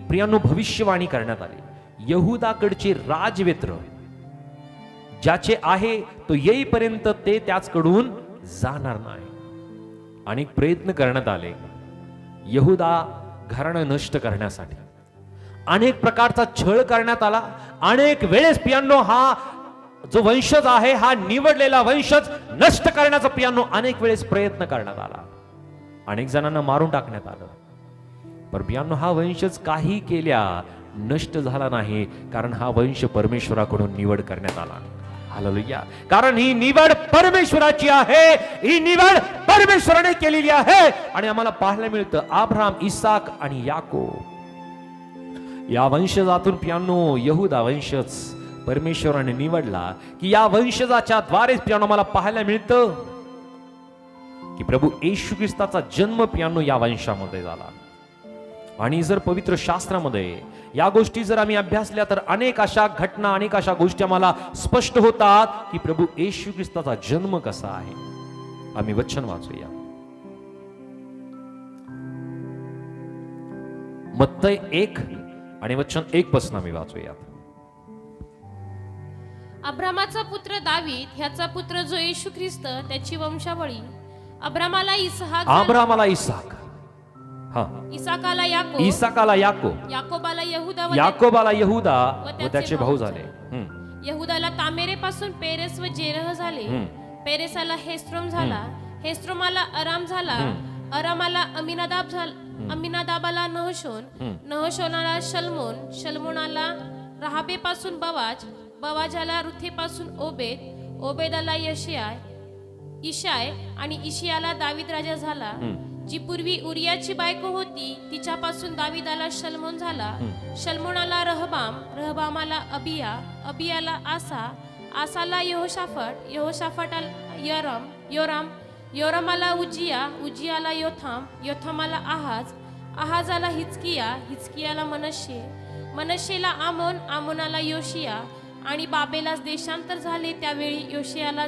प्रियांनो भविष्यवाणी करण्यात आली. यहुदाकडचे राजवेत्र ज्याचे आहे तो येईपर्यंत ते त्याचकडून जाणार नाही. अनेक प्रयत्न करण्यात आले यहुदा घराणं नष्ट करण्यासाठी. अनेक प्रकारचा छळ करण्यात आला. अनेक वेळेस प्रियांनो हा जो वंशज आहे, हा निवडलेला वंशज नष्ट करण्याचा प्रियांनो अनेक वेळेस प्रयत्न करण्यात आला. अनेक जणांना मारून टाकण्यात आलं. पण प्रियांनो हा वंशज काही केल्या नष्ट झाला नाही, कारण हा वंश परमेश्वराकडून निवड करण्यात आला. हालेलुया. कारण ही निवड परमेश्वराची आहे, ही निवड परमेश्वराने केलेली आहे. आणि आम्हाला पाहायला मिळतं अब्राहम, इसाक आणि याकोब या वंशजातून प्रियांनो यहुदा वंशज परमेश्वराने निवडला. की या वंशजाच्या द्वारे प्रियांनो मला पाहायला मिळतं की प्रभू येशू ख्रिस्ताचा जन्म प्रियांनो या वंशामध्ये झाला. आणि जर पवित्र शास्त्रामध्ये या गोष्टी जर आम्ही अभ्यासल्या तर अनेक अशा घटना, अनेक अशा गोष्टी आम्हाला स्पष्ट होतात की प्रभू येशू ख्रिस्ताचा जन्म कसा आहे. आम्ही वचन वाचूया. मत्तई 1 आणि वचन 1 पासून आम्ही वाचूया. अब्रामाचा पुत्र दावीद, ह्याचा पुत्र जो येशू ख्रिस्त, त्याची वंशावळी. अब्रामाला इसाक, इसाकाला याकोब, याकोबाला यहुदा व त्याचे भाऊ झाले. यहुदाला तामेरेपासून पेरेस व जेरह झाले. पेरेसाला हेस्रोम झाला. हेस्रोमाला अराम झाला. अरामाला अमिनादाब झाला. अमिनादाबाला नहशोन. नहशोनाला शल्मोन. शल्मोनाला राहाबेपासून बवाज. बवाजाला रुथेपासून ओबेद. ओबेदाला इशाय आणि इशियाला दावीद राजा झाला. जी पूर्वी उरियाची बायको होती तिच्यापासून दावीदाला शल्मोन झाला. शल्मोनाला रहबाम. रहबामाला अबिया. अबियाला आसा. आसाला यहोशाफट. यहोशाफटाला योराम. योरामाला उजिया. उजियाला योथाम. योथामाला आहाजाला हिजकिया. हिजकियाला मनश्शे. मनश्शेला आमोन. आमोनाला योशिया. आणि बाबेलास देशांतर झाले त्यावेळी योशियाला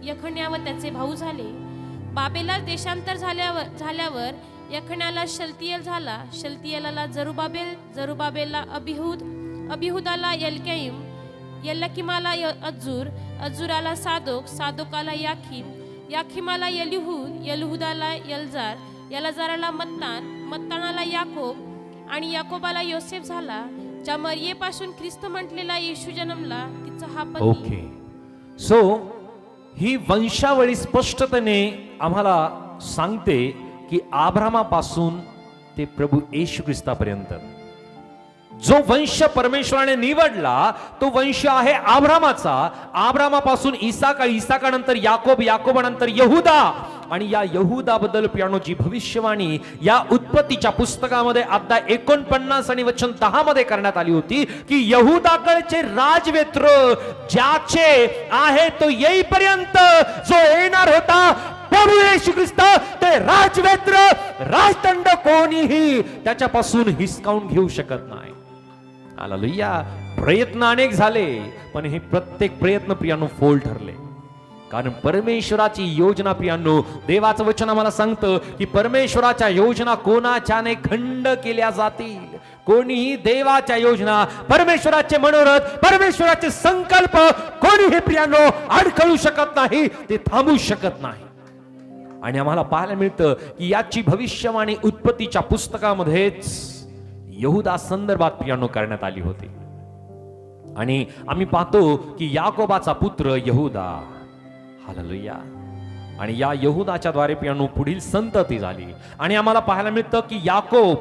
यखन्या व त्याचे भाऊ झाले. बाबेला देशांतर झाल्यावर यखण्याला शलतियल झाला. शलतियलाला जरुबाबेल. जरुबाबेलला अबिहूद. अबिहुदाला यल्कैम. यल्लकिमाला अज्जूर. अज्जूराला सादोक. सादोकाला याखीम. याखीमाला यलिहूद. यलिहुदाला यलजार. यलजाराला मत्तान. मत्तानाला याकोब. आणि याकोबाला योसेफ झाला. ज्या मरियेपासून ख्रिस्त म्हटलेला येशू जन्मला तिचा हा पती. ओके. सो ही वंशावळी स्पष्टतेने आम्हाला सांगते की अब्रामापासून ते प्रभू येशू ख्रिस्तापर्यंत जो वंश परमेश्वराने निवडला तो वंश आहे अब्रामाचा. अब्रामापासून इसाक, इसाकानंतर याकोब, याकोबानंतर यहुदा आणि या यहूदाबद्दल प्रियानो जी भविष्यवाणी या उत्पत्तीच्या पुस्तकामध्ये अध्याय 49 आणि वचन 10 मध्ये करण्यात आली होती की यहूदाकडचे राजवेत्र ज्याचे आहे तो येईपर्यंत जो येणार होता प्रभू येशू ख्रिस्त ते राजवेत्र राजदंड कोणीही त्याच्यापासून हिसकावून घेऊ शकत नाही. हालेलुया. प्रयत्न अनेक झाले पण हे प्रत्येक प्रयत्न प्रियानो फोल ठरले. कारण परमेश्वराची योजना प्रियानो, देवाचं वचन आम्हाला सांगतं की परमेश्वराच्या योजना कोणाच्याने खंड केल्या जातील. कोणीही देवाच्या योजना, परमेश्वराचे मनोरथ, परमेश्वराचे संकल्प कोणीही प्रियानो अडखळू शकत नाही, ते थांबू शकत नाही. आणि आम्हाला पाहायला मिळतं की याची भविष्यवाणी उत्पत्तीच्या पुस्तकामध्येच यहूदा संदर्भात प्रियानो करण्यात आली होती. आणि आम्ही पाहतो की याकोबाचा पुत्र यहूदा, हालेलुया, आणि या यहूदाच्या द्वारे प्रियानो पुढील संतती झाली. आणि आम्हाला पाहायला मिळतं की याकोब,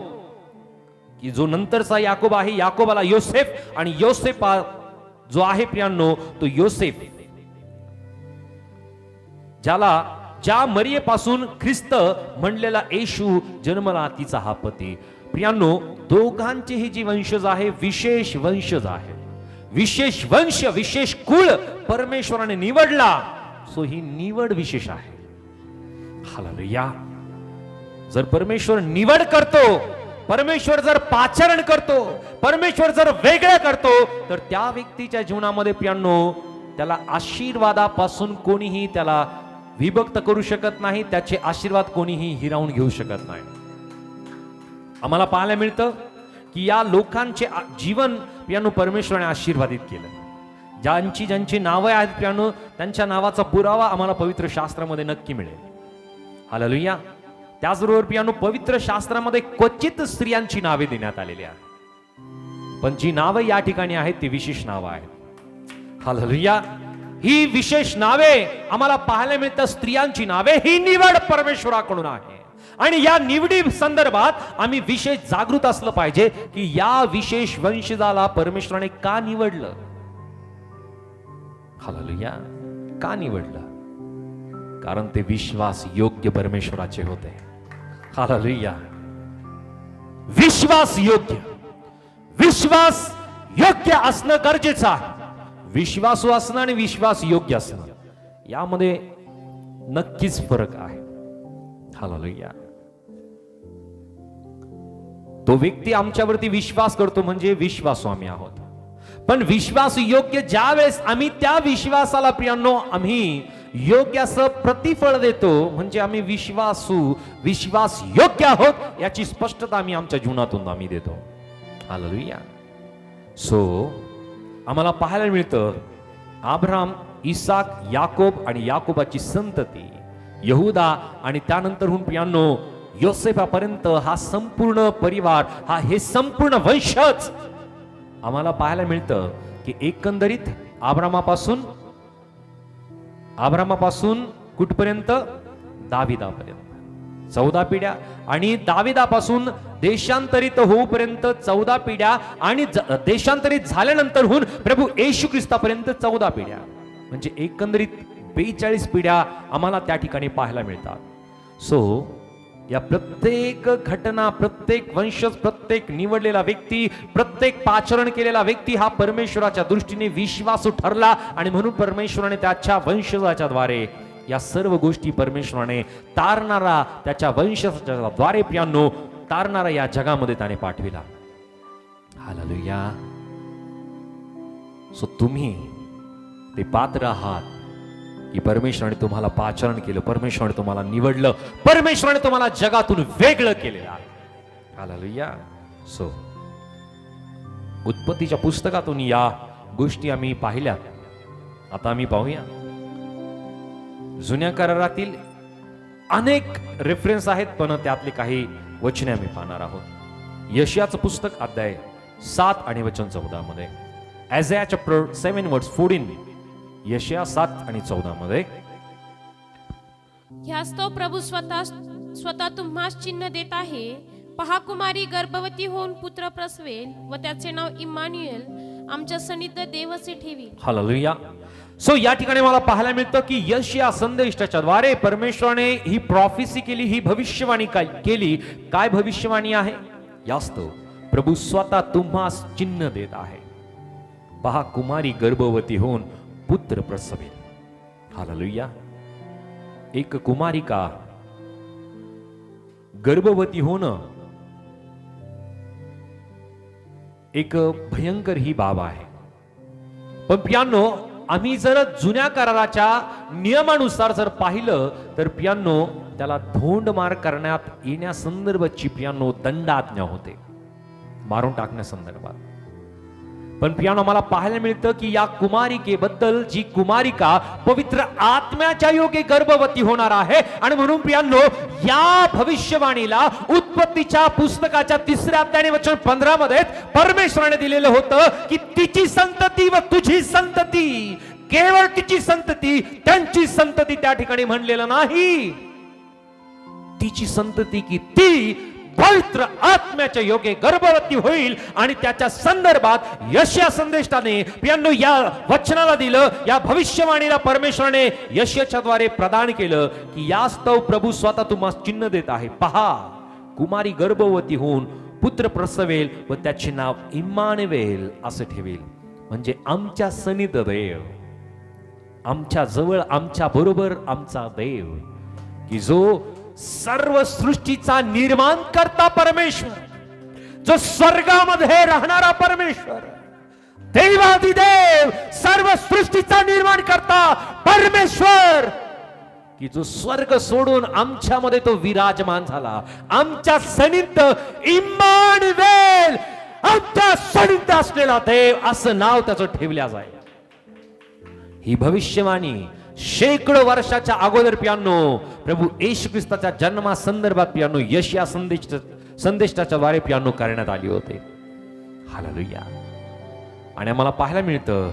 की जो नंतरचा याकोब आहे, याकोबाला योसेफ, आणि योसेफ जो आहे प्रियानो तो योसेफ ज्या मरियेपासून ख्रिस्त म्हणलेला येशू जन्मला तिचा हा पती. प्रियानो, दोघांचेही जी वंशज आहे विशेष वंशज आहे, विशेष वंश, विशेष कुळ परमेश्वराने निवडला. सो ही निवड विशेष आहे. हालेलुया. जर परमेश्वर निवड करतो, परमेश्वर जर पाचारण करतो, परमेश्वर जर वेगळं करतो, तर त्या व्यक्तीच्या जीवनामध्ये प्रियानो त्याला आशीर्वादापासून कोणीही त्याला विभक्त करू शकत नाही, त्याचे आशीर्वाद कोणीही हिरावून घेऊ शकत नाही. आम्हाला पाहायला मिळतं की या लोकांचे जीवन प्रियानो परमेश्वराने आशीर्वादित केलं. ज्यांची नावं आहेत प्रियानो, त्यांच्या नावाचा पुरावा आम्हाला पवित्र शास्त्रामध्ये नक्की मिळेल. हालेलुया. त्याचबरोबर प्रियानो पवित्र शास्त्रामध्ये क्वचित स्त्रियांची नावे देण्यात आलेली आहेत, पण जी नावं या ठिकाणी आहेत ती विशेष नावं आहेत. हालेलुया. ही विशेष नावे आम्हाला पाहायला मिळतात. स्त्रियांची नावे ही निवड परमेश्वराकडून आहे. आणि या निवडी संदर्भात आम्ही विशेष जागृत असलं पाहिजे की या विशेष वंशजाला परमेश्वराने का निवडलं. हालेलुया. का निवडलं? कारण ते विश्वास योग्य परमेश्वराचे होते. हालेलुया. विश्वास योग्य असणं गरजेचं आहे. विश्वासू असणं आणि विश्वास योग्य असणं यामध्ये नक्कीच फरक आहे. हालेलुया. तो व्यक्ती आमच्यावरती विश्वास करतो म्हणजे विश्वासू आम्ही आहोत. पण विश्वास योग्य ज्या वेळेस आम्ही त्या विश्वासाला प्रियांनो आम्ही योग्य असं प्रतिफळ देतो म्हणजे आम्ही विश्वास योग्य आहोत याची स्पष्टता आम्ही आमच्या जीवनातून आम्ही देतो. हालेलुया. सो आम्हाला पाहायला मिळतं अब्राहम, इसाक, याकोब आणि याकोबाची संतती, यहूदा आणि त्यानंतरहून प्रियांनो योसेफापर्यंत हा संपूर्ण परिवार, हे संपूर्ण वंशज आम्हाला पाहायला मिळतं की एकंदरीत अब्रामापासून कुठपर्यंत दाविदापर्यंत 14 पिढ्या, आणि दाविदापासून देशांतरित होऊपर्यंत 14 पिढ्या, आणि देशांतरित झाल्यानंतरहून प्रभू येशू ख्रिस्तापर्यंत 14 पिढ्या, म्हणजे एकंदरीत 42 पिढ्या आम्हाला त्या ठिकाणी पाहायला मिळतात. सो या प्रत्येक घटना, प्रत्येक वंशज, प्रत्येक निवडलेला व्यक्ती, प्रत्येक पाचरण केलेला व्यक्ती हा परमेश्वराच्या दृष्टीने विश्वासू ठरला, आणि म्हणून परमेश्वराने त्याच्या वंशजाच्या द्वारे या सर्व गोष्टी परमेश्वराने तारणारा, त्याच्या वंशजाच्या द्वारे प्रियांनो तारणारा या जगामध्ये त्याने पाठविला. हालेलुया. सो तुम्ही ते पात्र आहात की परमेश्वराने तुम्हाला पाचारण केलं, परमेश्वराने तुम्हाला निवडलं, परमेश्वराने तुम्हाला जगातून वेगळं केलेलं आहे. हालेलुया. सो उत्पत्तीच्या पुस्तकातून या गोष्टी आम्ही पाहिल्यात. आता आम्ही पाहूया जुन्या करारातील अनेक रेफरन्स आहेत, पण त्यातले काही वचने आम्ही पाहणार आहोत. यशायाचं पुस्तक अध्याय 7 आणि वचन 14 मध्ये, आयझाया चॅप्टर 7 वर्स 14, यशाया 7 आणि 14 मध्ये, ह्यास्तव प्रभू स्वतः तुम्हास चिन्ह देत आहे. पहा, कुमारी गर्भवती होऊन पुत्र प्रसवेल व त्याचे नाव इम्मानुएल आमच्या सन्निध देव असे ठेवी. हालेलुया. सो या ठिकाणी मला पाहायला मिळतं की यश या संदेशाच्या द्वारे परमेश्वराने ही प्रॉफिसी केली, ही भविष्यवाणी केली. काय भविष्यवाणी आहे? यास्तव प्रभू स्वतः तुम्हास चिन्ह देत आहे. पहा, कुमारी गर्भवती होऊन पुत्र प्रसवेल. हालेलुया. एक कुमारिका गर्भवती होणं एक भयंकर ही बाब आहे. पण प्रियांनो, आम्ही जर जुन्या कराराच्या नियमानुसार जर पाहिलं तर प्रियांनो, त्याला धोंडमार करण्यात येण्यासंदर्भाची प्रियांनो दंडाज्ञा होते, मारून टाकण्यासंदर्भात. पण प्रियांनो, मला पाहायला मिळतं की या कुमारिकेबद्दल, जी कुमारिका पवित्र आत्म्याच्या योगे गर्भवती होणार आहे, आणि म्हणून प्रियांनो, या भविष्यवाणीला उत्पत्तीच्या पुस्तकाच्या 3 अध्याय वचन 15 मध्ये परमेश्वराने दिलेलं होतं की तिची संतती व तुझी संतती, केवळ तिची संतती, त्यांची संतती त्या ठिकाणी म्हणलेलं नाही. तिची संतती की ती पवित्र आत्म्याच्या योगे गर्भवती होईल. आणि त्याच्या संदर्भात यशया संदेशाने प्रियांनो या वचनाला दिलं, या भविष्यवाणीला परमेश्वराने यशयाच्या द्वारे प्रदान केलं की यास्तव प्रभू स्वतः तुम्हाला चिन्ह देत आहे. पहा, कुमारी गर्भवती होऊन पुत्र प्रसवेल व त्याचे नाव इम्मानुएल असे ठेवेल. म्हणजे आमच्या सन्निध देव, आमच्या जवळ, आमच्या बरोबर आमचा देव, की जो सर्व सृष्टीचा निर्माण करता परमेश्वर, जो स्वर्गामध्ये राहणारा परमेश्वर, देवादिदेव, सर्व सृष्टीचा निर्माण करता परमेश्वर, की जो स्वर्ग सोडून आमच्यामध्ये तो विराजमान झाला. आमच्या सन्निध इम्मानुएल, आमच्या सन्निध असलेला देव असं नाव त्याचं ठेवल्या जाईल. ही भविष्यवाणी शेकडो वर्षाच्या अगोदर प्रियांनो प्रभू येशू ख्रिस्ताच्या जन्मासंदर्भात प्रियांनो यशया संदेशाच्या द्वारे प्रियांनो करण्यात आली होते. हालेलुया. आणि आम्हाला पाहायला मिळतं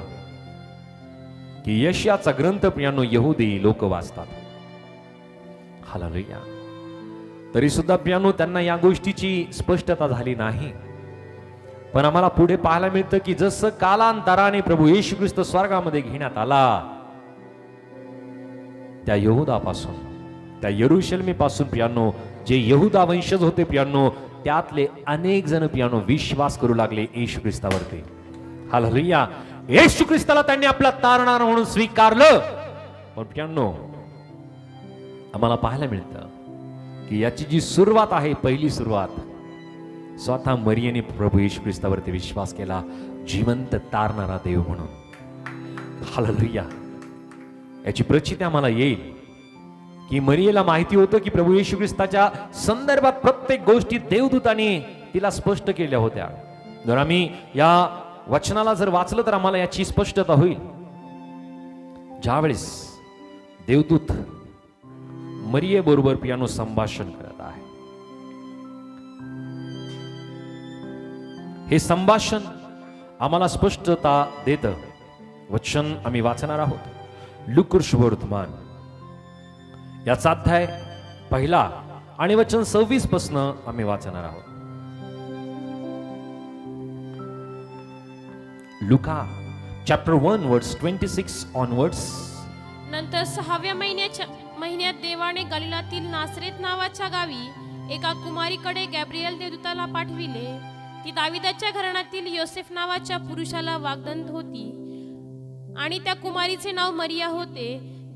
की यशयाचा ग्रंथ प्रियांनो यहुदी लोक वाचतात. हालेलुया. तरी सुद्धा प्रियांनो त्यांना या गोष्टीची स्पष्टता झाली नाही. पण आम्हाला पुढे पाहायला मिळतं की जसं कालांतराने प्रभू येशू ख्रिस्त स्वर्गामध्ये घेण्यात आला, त्या यहुदापासून, त्या यरुशलेमीपासून प्रियांनो जे यहुदा वंशज होते प्रियांनो, त्यातले अनेक जण प्रियांनो विश्वास करू लागले येशू ख्रिस्तावरती. हालेलुया. येशू ख्रिस्ताला त्यांनी आपला तारणारा म्हणून स्वीकारलं. पण प्रियांनो, आम्हाला पाहायला मिळतं की याची जी सुरुवात आहे, पहिली सुरुवात स्वतः मरियेने प्रभू येशू ख्रिस्तावरती विश्वास केला, जिवंत तारणारा देव म्हणून. हालेलुया. याची प्रचिती आम्हाला येईल की मरियेला माहिती होतं की प्रभू येशू ख्रिस्ताच्या संदर्भात प्रत्येक गोष्टी देवदूताने तिला स्पष्ट केल्या होत्या. जर आम्ही या वचनाला जर वाचलं तर आम्हाला याची स्पष्टता होईल. ज्यावेळेस देवदूत मरिये बरोबर प्रियांनो संभाषण करत आहे, हे संभाषण आम्हाला स्पष्टता देतं. वचन आम्ही वाचणार आहोत. लूका शुभवर्तमान याचा अध्याय 1 आणि वचन 26 पासून आम्ही वाचणार आहोत. लूका चॅप्टर 1 वर्स 26 ऑनवर्ड्स. नंतर 6व्या महिन्यात देवाने गलिलातील नासरेत नावाच्या गावी एका कुमारीकडे गॅब्रिएल देवदूताला पाठविले. ती दाविदाच्या घराण्यातील योसेफ नावाच्या पुरुषाला वाग्दत्त होती आणि त्या कुमारीचे नाव मरिया होते.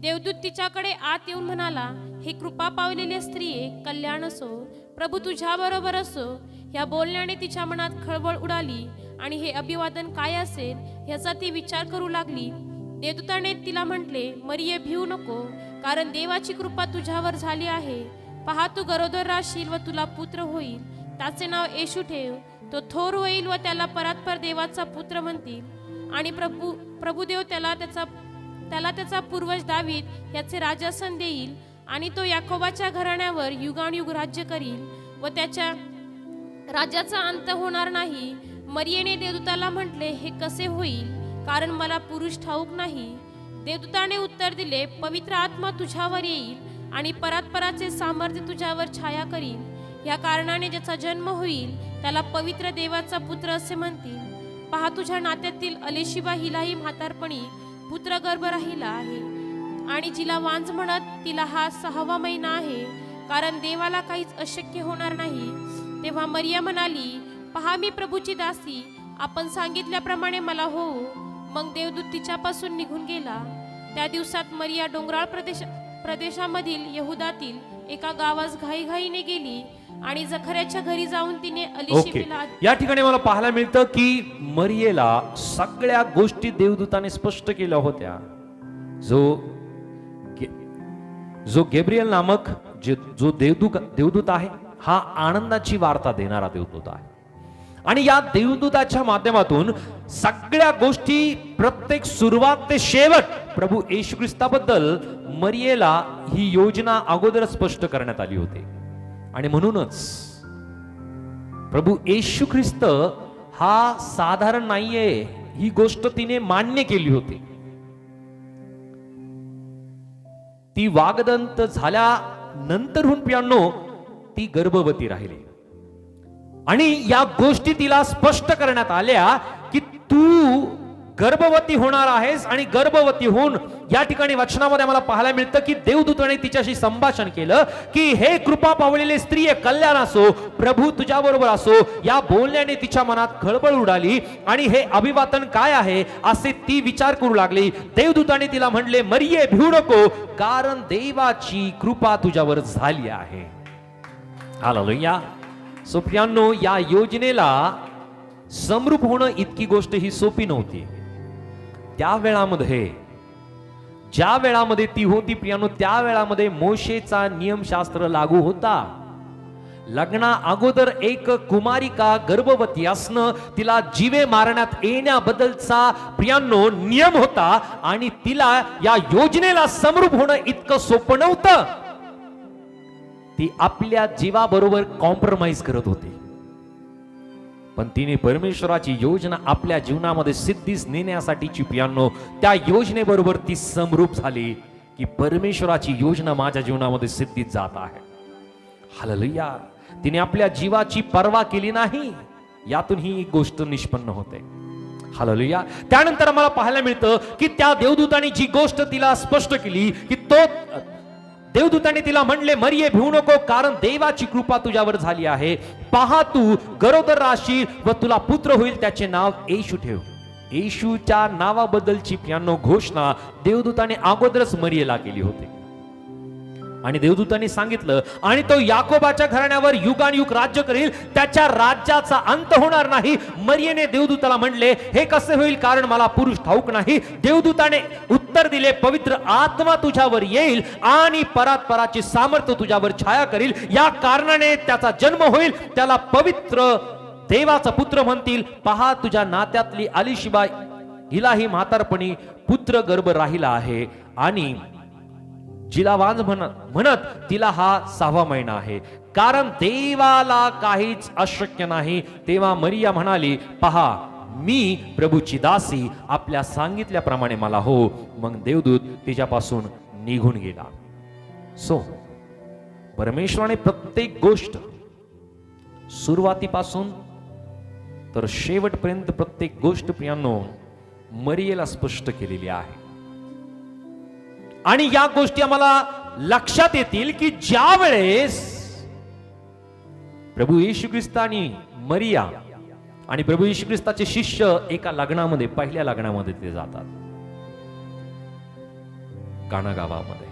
देवदूत तिच्याकडे आत येऊन म्हणाला, हे कृपा पावलेल्या स्त्रिये, कल्याण असो, प्रभू तुझ्या बरोबर असो. या बोलण्याने तिच्या मनात खळबळ उडाली आणि हे अभिवादन काय असेल याचा ती विचार करू लागली. देवदूताने तिला म्हटले, मरिये, भिवू नको, कारण देवाची कृपा तुझ्यावर झाली आहे. पहा, तू गरोदर राहशील व तुला पुत्र होईल. त्याचे नाव येशू ठेव. तो थोर होईल व त्याला परात्पर देवाचा पुत्र म्हणतील. आणि प्रभुदेव त्याला त्याचा पूर्वज दावीद याचे राजासन देईल. आणि तो याकोबाच्या घराण्यावर युगानुयुग राज्य करील व त्याच्या राज्याचा अंत होणार नाही. मरियेने देवदूताला म्हटले, हे कसे होईल, कारण मला पुरुष ठाऊक नाही. देवदूताने उत्तर दिले, पवित्र आत्मा तुझ्यावर येईल आणि परात्पराचे सामर्थ्य तुझ्यावर छाया करील. या कारणाने ज्याचा जन्म होईल त्याला पवित्र देवाचा पुत्र असे म्हणतील. पहा तुझ्या नात्यातील अलिशिबा हिलाही म्हातारपणी पुत्र गर्भ राहिला आहे, आणि जिला वांज म्हणत तिला हा 6वा महिना आहे, कारण देवाला काहीच अशक्य होणार नाही. तेव्हा मरिया म्हणाली, पहा मी प्रभूची दासी, आपण सांगितल्याप्रमाणे मला होऊ. मग देवदूत तिच्यापासून निघून गेला. त्या दिवसात मरिया डोंगराळ प्रदेशामधील यहुदातील एका गावास घाईघाईने गेली आणि जखऱ्याच्या घरी जाऊन तिने ओके, अलिशिबेला या ठिकाणी मला पाहायला मिळतं की मरियेला सगळ्या गोष्टी देवदूताने स्पष्ट केल्या होत्या. जो गेब्रियल नामक जो देवदूत आहे, हा आनंदाची वार्ता देणारा देवदूत आहे. आणि या देवदूताच्या माध्यमातून सगळ्या गोष्टी, प्रत्येक सुरुवात ते शेवट प्रभू येशू ख्रिस्ताबद्दल मरियेला ही योजना अगोदर स्पष्ट करण्यात आली होती. आणि म्हणूनच प्रभू येशू ख्रिस्त हा साधारण नाहीये, ही गोष्ट तिने मान्य केली होती. ती वागदंत झाल्यानंतरहून प्रियांनो ती गर्भवती राहिली. आणि या गोष्टी तिला स्पष्ट करण्यात आल्या की तू गर्भवती होणार आहेस. आणि गर्भवती होऊन या ठिकाणी वचनामध्ये मला पाहायला मिळतं की देवदूताने तिच्याशी संभाषण केलं की हे कृपा पावलेले स्त्रिये, कल्याण असो, प्रभू तुझ्या बरोबर असो. या बोलण्याने तिच्या मनात खळबळ उडाली आणि हे अभिवादन काय आहे असे ती विचार करू लागली. देवदूताने तिला म्हणले, मरिये भिवू नको, कारण देवाची कृपा तुझ्यावर झाली आहे. हालेलुया. सो प्रियांनो, या योजनेला समरूप होणं इतकी गोष्ट ही सोपी नव्हती. त्या वेळामध्ये, ज्या वेळामध्ये ती होती प्रियांनो, त्या वेळामध्ये मोशेचा नियमशास्त्र लागू होता. लग्ना अगोदर एक कुमारिका गर्भवती असणं, तिला जीवे मारण्यात येण्याबद्दलचा प्रियांनो नियम होता. आणि तिला या योजनेला समरूप होणं इतकं सोपं नव्हतं. ती आपल्या जीवाबरोबर कॉम्प्रोमाइज करत होती. पण तिने परमेश्वराची योजना आपल्या जीवनामध्ये सिद्धीस नेण्यासाठीची प्रियांनो त्या योजनेबरोबर ती समरूप झाली की परमेश्वराची योजना माझ्या जीवनामध्ये सिद्धीत जात आहे. हालेलुया. तिने आपल्या जीवाची पर्वा केली नाही. यातून ही एक गोष्ट निष्पन्न होते. हालेलुया. त्यानंतर मला पाहायला मिळतं की त्या देवदूताने जी गोष्ट तिला स्पष्ट केली की तो देवदूताने तिला म्हणले, मरिये भिवू नको, कारण देवाची कृपा तुझ्यावर झाली आहे. पहा तू गरोदर राशील व तुला पुत्र होईल, त्याचे नाव येशू ठेव. येशूच्या नावाबद्दलची प्रियांनो घोषणा देवदूताने अगोदरच मरियेला केली होती. आणि देवदूताने सांगितलं, आणि तो याकोबाच्या घराण्यावर युगानयुग राज्य करेल, त्याच्या राज्याचा अंत होणार नाही. मरियेने देवदूताला म्हणले, हे कसे होईल, कारण मला पुरुष ठाऊक नाही. देवदूताने उत्तर दिले, पवित्र आत्मा तुझ्यावर येईल आणि परात्पराची सामर्थ्य तुझ्यावर छाया करील. या कारणाने त्याचा जन्म होईल, त्याला पवित्र देवाचा पुत्र म्हणतील. पहा तुझ्या नात्यातली अलिशिबा हिलाही म्हातारपणी पुत्र गर्भ राहिला आहे, आणि जिला वांज म्हणत तिला हा 6वा महिना आहे, कारण देवाला काहीच अशक्य नाही. तेव्हा मरिया म्हणाली, पहा मी प्रभूची दासी, आपल्या सांगितल्याप्रमाणे मला हो. मग देवदूत तिच्यापासून निघून गेला. सो परमेश्वराने प्रत्येक गोष्ट सुरुवातीपासून तर शेवटपर्यंत प्रत्येक गोष्ट प्रियांनो मरियेला स्पष्ट केलेली आहे. आणि या गोष्टी आम्हाला लक्षात येतील की ज्या वेळेस प्रभू येशू ख्रिस्त आणि मरिया आणि प्रभू येशू ख्रिस्ताचे शिष्य एका लग्नामध्ये, पहिल्या लग्नामध्ये ते जातात काना गावामध्ये.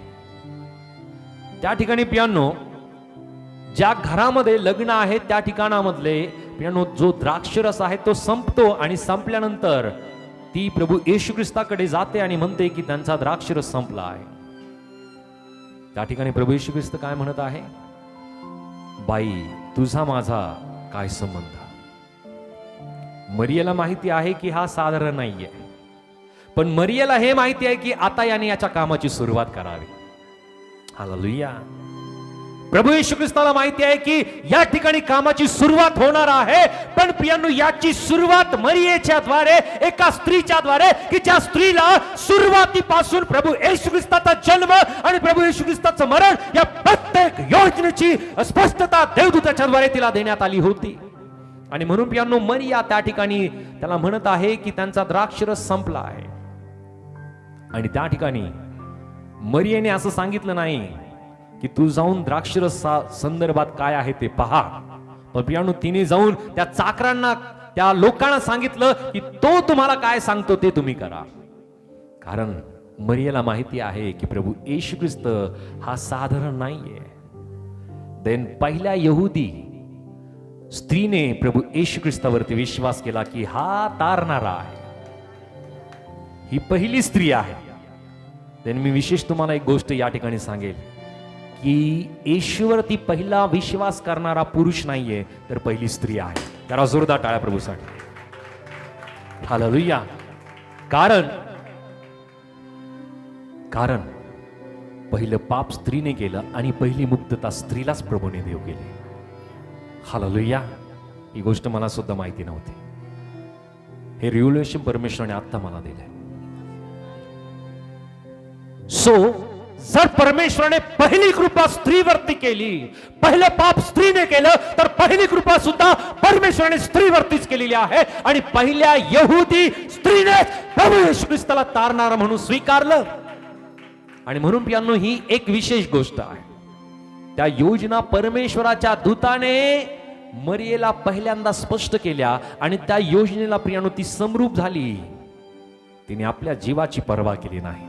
त्या ठिकाणी प्रियांनो ज्या घरामध्ये लग्न आहे त्या ठिकाणामधले प्रियांनो जो द्राक्षरस आहे तो संपतो. आणि संपल्यानंतर ती प्रभू येशू ख्रिस्ताकडे जाते आणि म्हणते की त्यांचा द्राक्षरस संपला आहे. त्या ठिकाणी प्रभू येशू ख्रिस्त काय म्हणत आहे, बाई तुझा माझा काय संबंध. मरियेला माहिती आहे की हा साधारण नाहीये, पण मरियेला हे माहिती आहे की आता याने याच्या कामाची सुरुवात करावी. हालेलुया. प्रभू येशू ख्रिस्ताला माहिती आहे की या ठिकाणी कामाची सुरुवात होणार आहे. पण प्रियांनो याची सुरुवात मरियेच्या द्वारे, एका स्त्रीच्या द्वारे, की ज्या स्त्रीला सुरुवातीपासून प्रभू येशू ख्रिस्ताचा जन्म आणि प्रभू येशू ख्रिस्ताचं मरण या प्रत्येक योजनेची स्पष्टता देवदूताच्या द्वारे तिला देण्यात आली होती. आणि म्हणून प्रियांनो, मरिया त्या ठिकाणी त्याला म्हणत आहे की त्यांचा द्राक्षरस संपला आहे. आणि त्या ठिकाणी मरियेने असं सांगितलं नाही की तू जाऊन द्राक्षरस संदर्भात काय आहे ते पहा. पण प्रियांनो, तिने जाऊन त्या चाकरांना, त्या लोकांना सांगितलं की तो तुम्हाला काय सांगतो ते तुम्ही करा. कारण मरियेला माहिती आहे की प्रभू येशू ख्रिस्त हा साधारण नाहीये. देन पहिल्या यहुदी स्त्रीने प्रभू येशू ख्रिस्तावरती विश्वास केला की हा तारणारा आहे. ही पहिली स्त्री आहे. देन मी विशेष तुम्हाला एक गोष्ट या ठिकाणी सांगेल की येशूवरती पहिला विश्वास करणारा पुरुष नाहीये, तर पहिली स्त्री आहे. जरा जोरदार टाळ्या प्रभूसाठी. हालेलुया. कारण पहिलं पाप स्त्रीने केलं आणि पहिली मुक्तता स्त्रीलाच प्रभूने देव केली. हालेलुया. ही गोष्ट मला सुद्धा माहिती नव्हती. हे रिव्होल्युशन परमेश्वराने आता मला दिलंय. सो जर परमेश्वराने पहिली कृपा स्त्रीवरती केली, पहिलं पाप स्त्रीने केलं, तर पहिली कृपा सुद्धा परमेश्वराने स्त्रीवरतीच केलेली आहे. आणि पहिल्या यहुदी स्त्रीने प्रभू येशू ख्रिस्ताला तारणारा म्हणून स्वीकारलं. आणि म्हणून प्रियांनो, ही एक विशेष गोष्ट आहे. त्या योजना परमेश्वराच्या दूताने मरियेला पहिल्यांदा स्पष्ट केल्या आणि त्या योजनेला प्रियांनो ती समरूप झाली. तिने आपल्या जीवाची पर्वा केली नाही.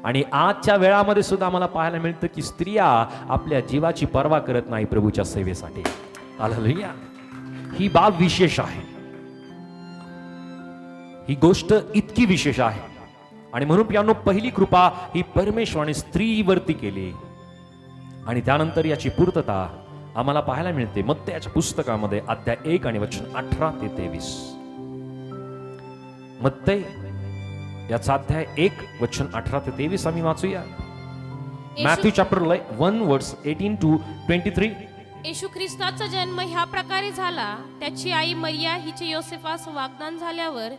आणि आजच्या वेळामध्ये सुद्धा आम्हाला पाहायला मिळतं की स्त्रिया आपल्या जीवाची पर्वा करत नाही प्रभूच्या सेवेसाठी. हालेलुया. ही बाब विशेष आहे. ही गोष्ट इतकी विशेष आहे. आणि म्हणून प्रियांनो, पहिली कृपा ही परमेश्वराने स्त्रीवरती केली. आणि त्यानंतर याची पूर्तता आम्हाला पाहायला मिळते मत्तयाच्या पुस्तकामध्ये अध्याय 1 आणि वचन 18 ते 23. मत्तय याचा अध्याय 1 वचन 18 ते 23 आम्ही वाचूया. मॅथ्यू चॅप्टर 1 वर्स 18 to 23. येशू ख्रिस्ताचा जन्म ह्या प्रकारे झाला. त्याची आई मरिया हिचे योसेफास वाग्दान झाल्यावर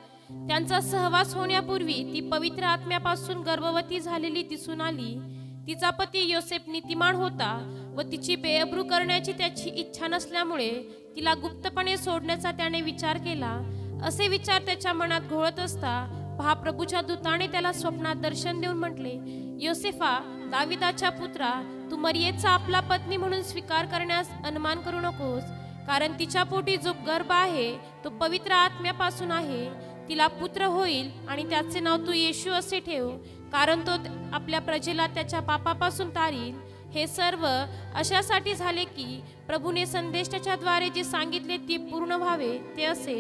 त्यांचा सहवास होण्यापूर्वी ती पवित्र आत्म्यापासून गर्भवती झालेली दिसून आली. तिचा पती योसेफ नीतिमान होता व तिची बेअब्रू करण्याची त्याची इच्छा नसल्यामुळे तिला गुप्तपणे सोडण्याचा त्याने विचार केला. असे विचार त्याच्या मनात घोळत असता पहा, प्रभूच्या दूताने त्याला स्वप्नात दर्शन देऊन म्हटले, योसेफा, दाविदाच्या पुत्रा, तू मरियेचा आपला पत्नी म्हणून स्वीकार करण्यास अनुमान करू नकोस. कारण तिच्या पोटी जो गर्भ आहे तो पवित्र आत्म्यापासून आहे. तिला पुत्र होईल आणि त्याचे नाव तू येशू असे ठेव, कारण तो आपल्या प्रजेला त्याच्या पापापासून तारील. हे सर्व अशासाठी झाले की प्रभूने संदेश त्याच्याद्वारे जे सांगितले ते पूर्ण व्हावे. ते असे,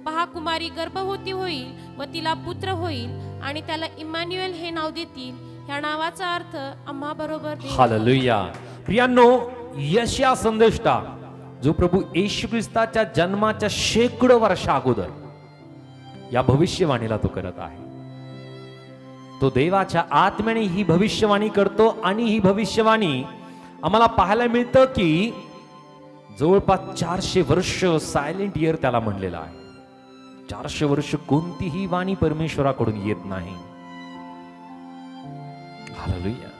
पहा, कुमारी गर्भवती होईल व तिला पुत्र होईल आणि त्याला इमॅन्युएल हे नाव देतील. ह्या नावाचा अर्थ आम्हा बरोबर देव. हालेलुया. प्रियांनो, यशया संदेष्टा जो प्रभू येशू ख्रिस्ताच्या जन्माच्या शेकडो वर्षा अगोदर या भविष्यवाणीला तो करत आहे. तो देवाच्या आत्म्याने ही भविष्यवाणी करतो. आणि ही भविष्यवाणी आम्हाला पाहायला मिळतं की जवळपास 400 वर्ष सायलेंट इयर त्याला म्हणलेला आहे. 400 वर्ष कोणतीही वाणी परमेश्वराकडून येत नाही. हालेलुया.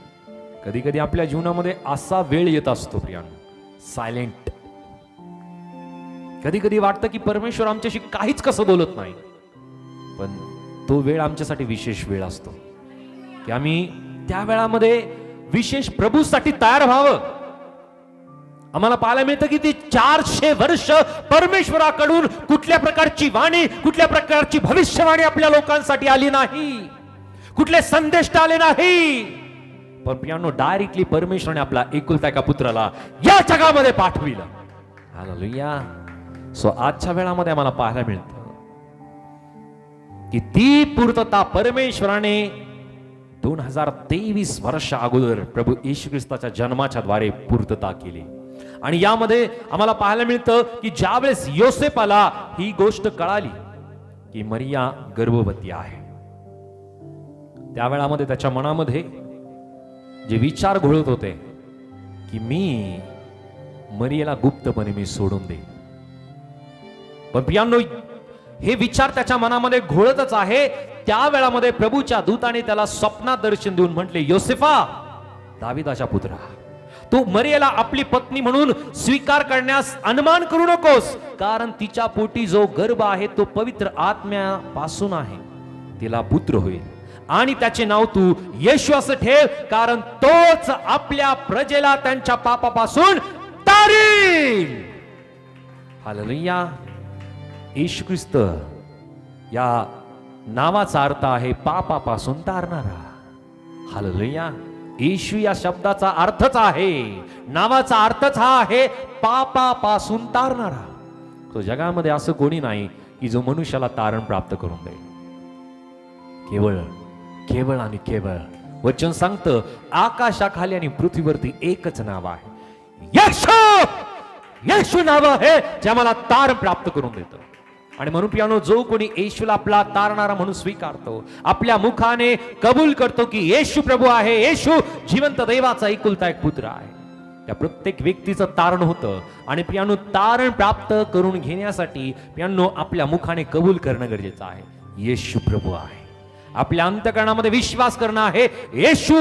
कधी कधी आपल्या जीवनामध्ये असा वेळ येत असतो प्रियांनो, सायलेंट. कधी कधी वाटतं की परमेश्वर आमच्याशी काहीच कसं बोलत नाही. पण तो वेळ आमच्यासाठी विशेष वेळ असतो की आम्ही त्या वेळामध्ये विशेष प्रभूसाठी तयार व्हावं. आम्हाला पाहायला मिळतं की ती 400 वर्ष परमेश्वराकडून कुठल्या प्रकारची वाणी, कुठल्या प्रकारची भविष्यवाणी आपल्या लोकांसाठी आली नाही, कुठले संदेश आले नाही. पण प्रियांनो, डायरेक्टली परमेश्वराने आपला एकुलता एका पुत्राला या जगामध्ये पाठविलं. हालेलुया. सो आजच्या वेळामध्ये आम्हाला पाहायला मिळतं की ती पूर्तता परमेश्वराने 2023 वर्ष अगोदर प्रभू येशू ख्रिस्ताच्या जन्माच्या द्वारे पूर्तता केली. आणि यामध्ये आम्हाला पाहायला मिळतं की ज्यावेळेस योसेफाला ही गोष्ट कळाली की मरिया गर्भवती आहे, त्यावेळामध्ये त्याच्या मनामध्ये जे विचार घोळत होते की मी मरियेला गुप्तपणे मी सोडून देईन. पण प्रियांनो, हे विचार त्याच्या मनामध्ये घोळतच आहे. त्या वेळामध्ये प्रभूच्या दूताने त्याला स्वप्नात दर्शन देऊन म्हटले, योसेफा, दाविदाच्या पुत्रा, तू मरियेला आपली पत्नी म्हणून स्वीकार करण्यास अनुमान करू नकोस, कारण तिच्या पोटी जो गर्भ आहे तो पवित्र आत्म्यापासून आहे. तिला पुत्र होईल आणि त्याचे नाव तू येशू असं ठेव, कारण तोच आपल्या प्रजेला त्यांच्या पापापासून तारील. हालेलुया. येशू ख्रिस्त या नावाचा अर्थ आहे पापापासून तारणारा. हालेलुया. येशू या शब्दाचा अर्थच आहे, नावाचा अर्थच हा आहे पापापासून तारणारा. तो जगामध्ये असं कोणी नाही की जो मनुष्याला तारण प्राप्त करून देईल. केवळ केवळ आणि केवळ वचन सांगतं आकाशाखाली आणि पृथ्वीवरती एकच नाव आहे, येशू. येशू नाव आहे जे आम्हाला तारण प्राप्त करून देतं. आणि म्हणून प्रियानो, जो कोणी येशूला आपला तारणारा म्हणून स्वीकारतो, आपल्या मुखाने कबूल करतो की येशू प्रभू आहे, येशू जिवंत देवाचा एकुलता एक पुत्र आहे, त्या प्रत्येक व्यक्तीचं तारण होतं. आणि प्रियानो, तारण प्राप्त करून घेण्यासाठी प्रियानो आपल्या मुखाने कबूल करणं गरजेचं आहे, येशू प्रभू आहे. आपल्या अंतःकरणामध्ये विश्वास करणं आहे, येशू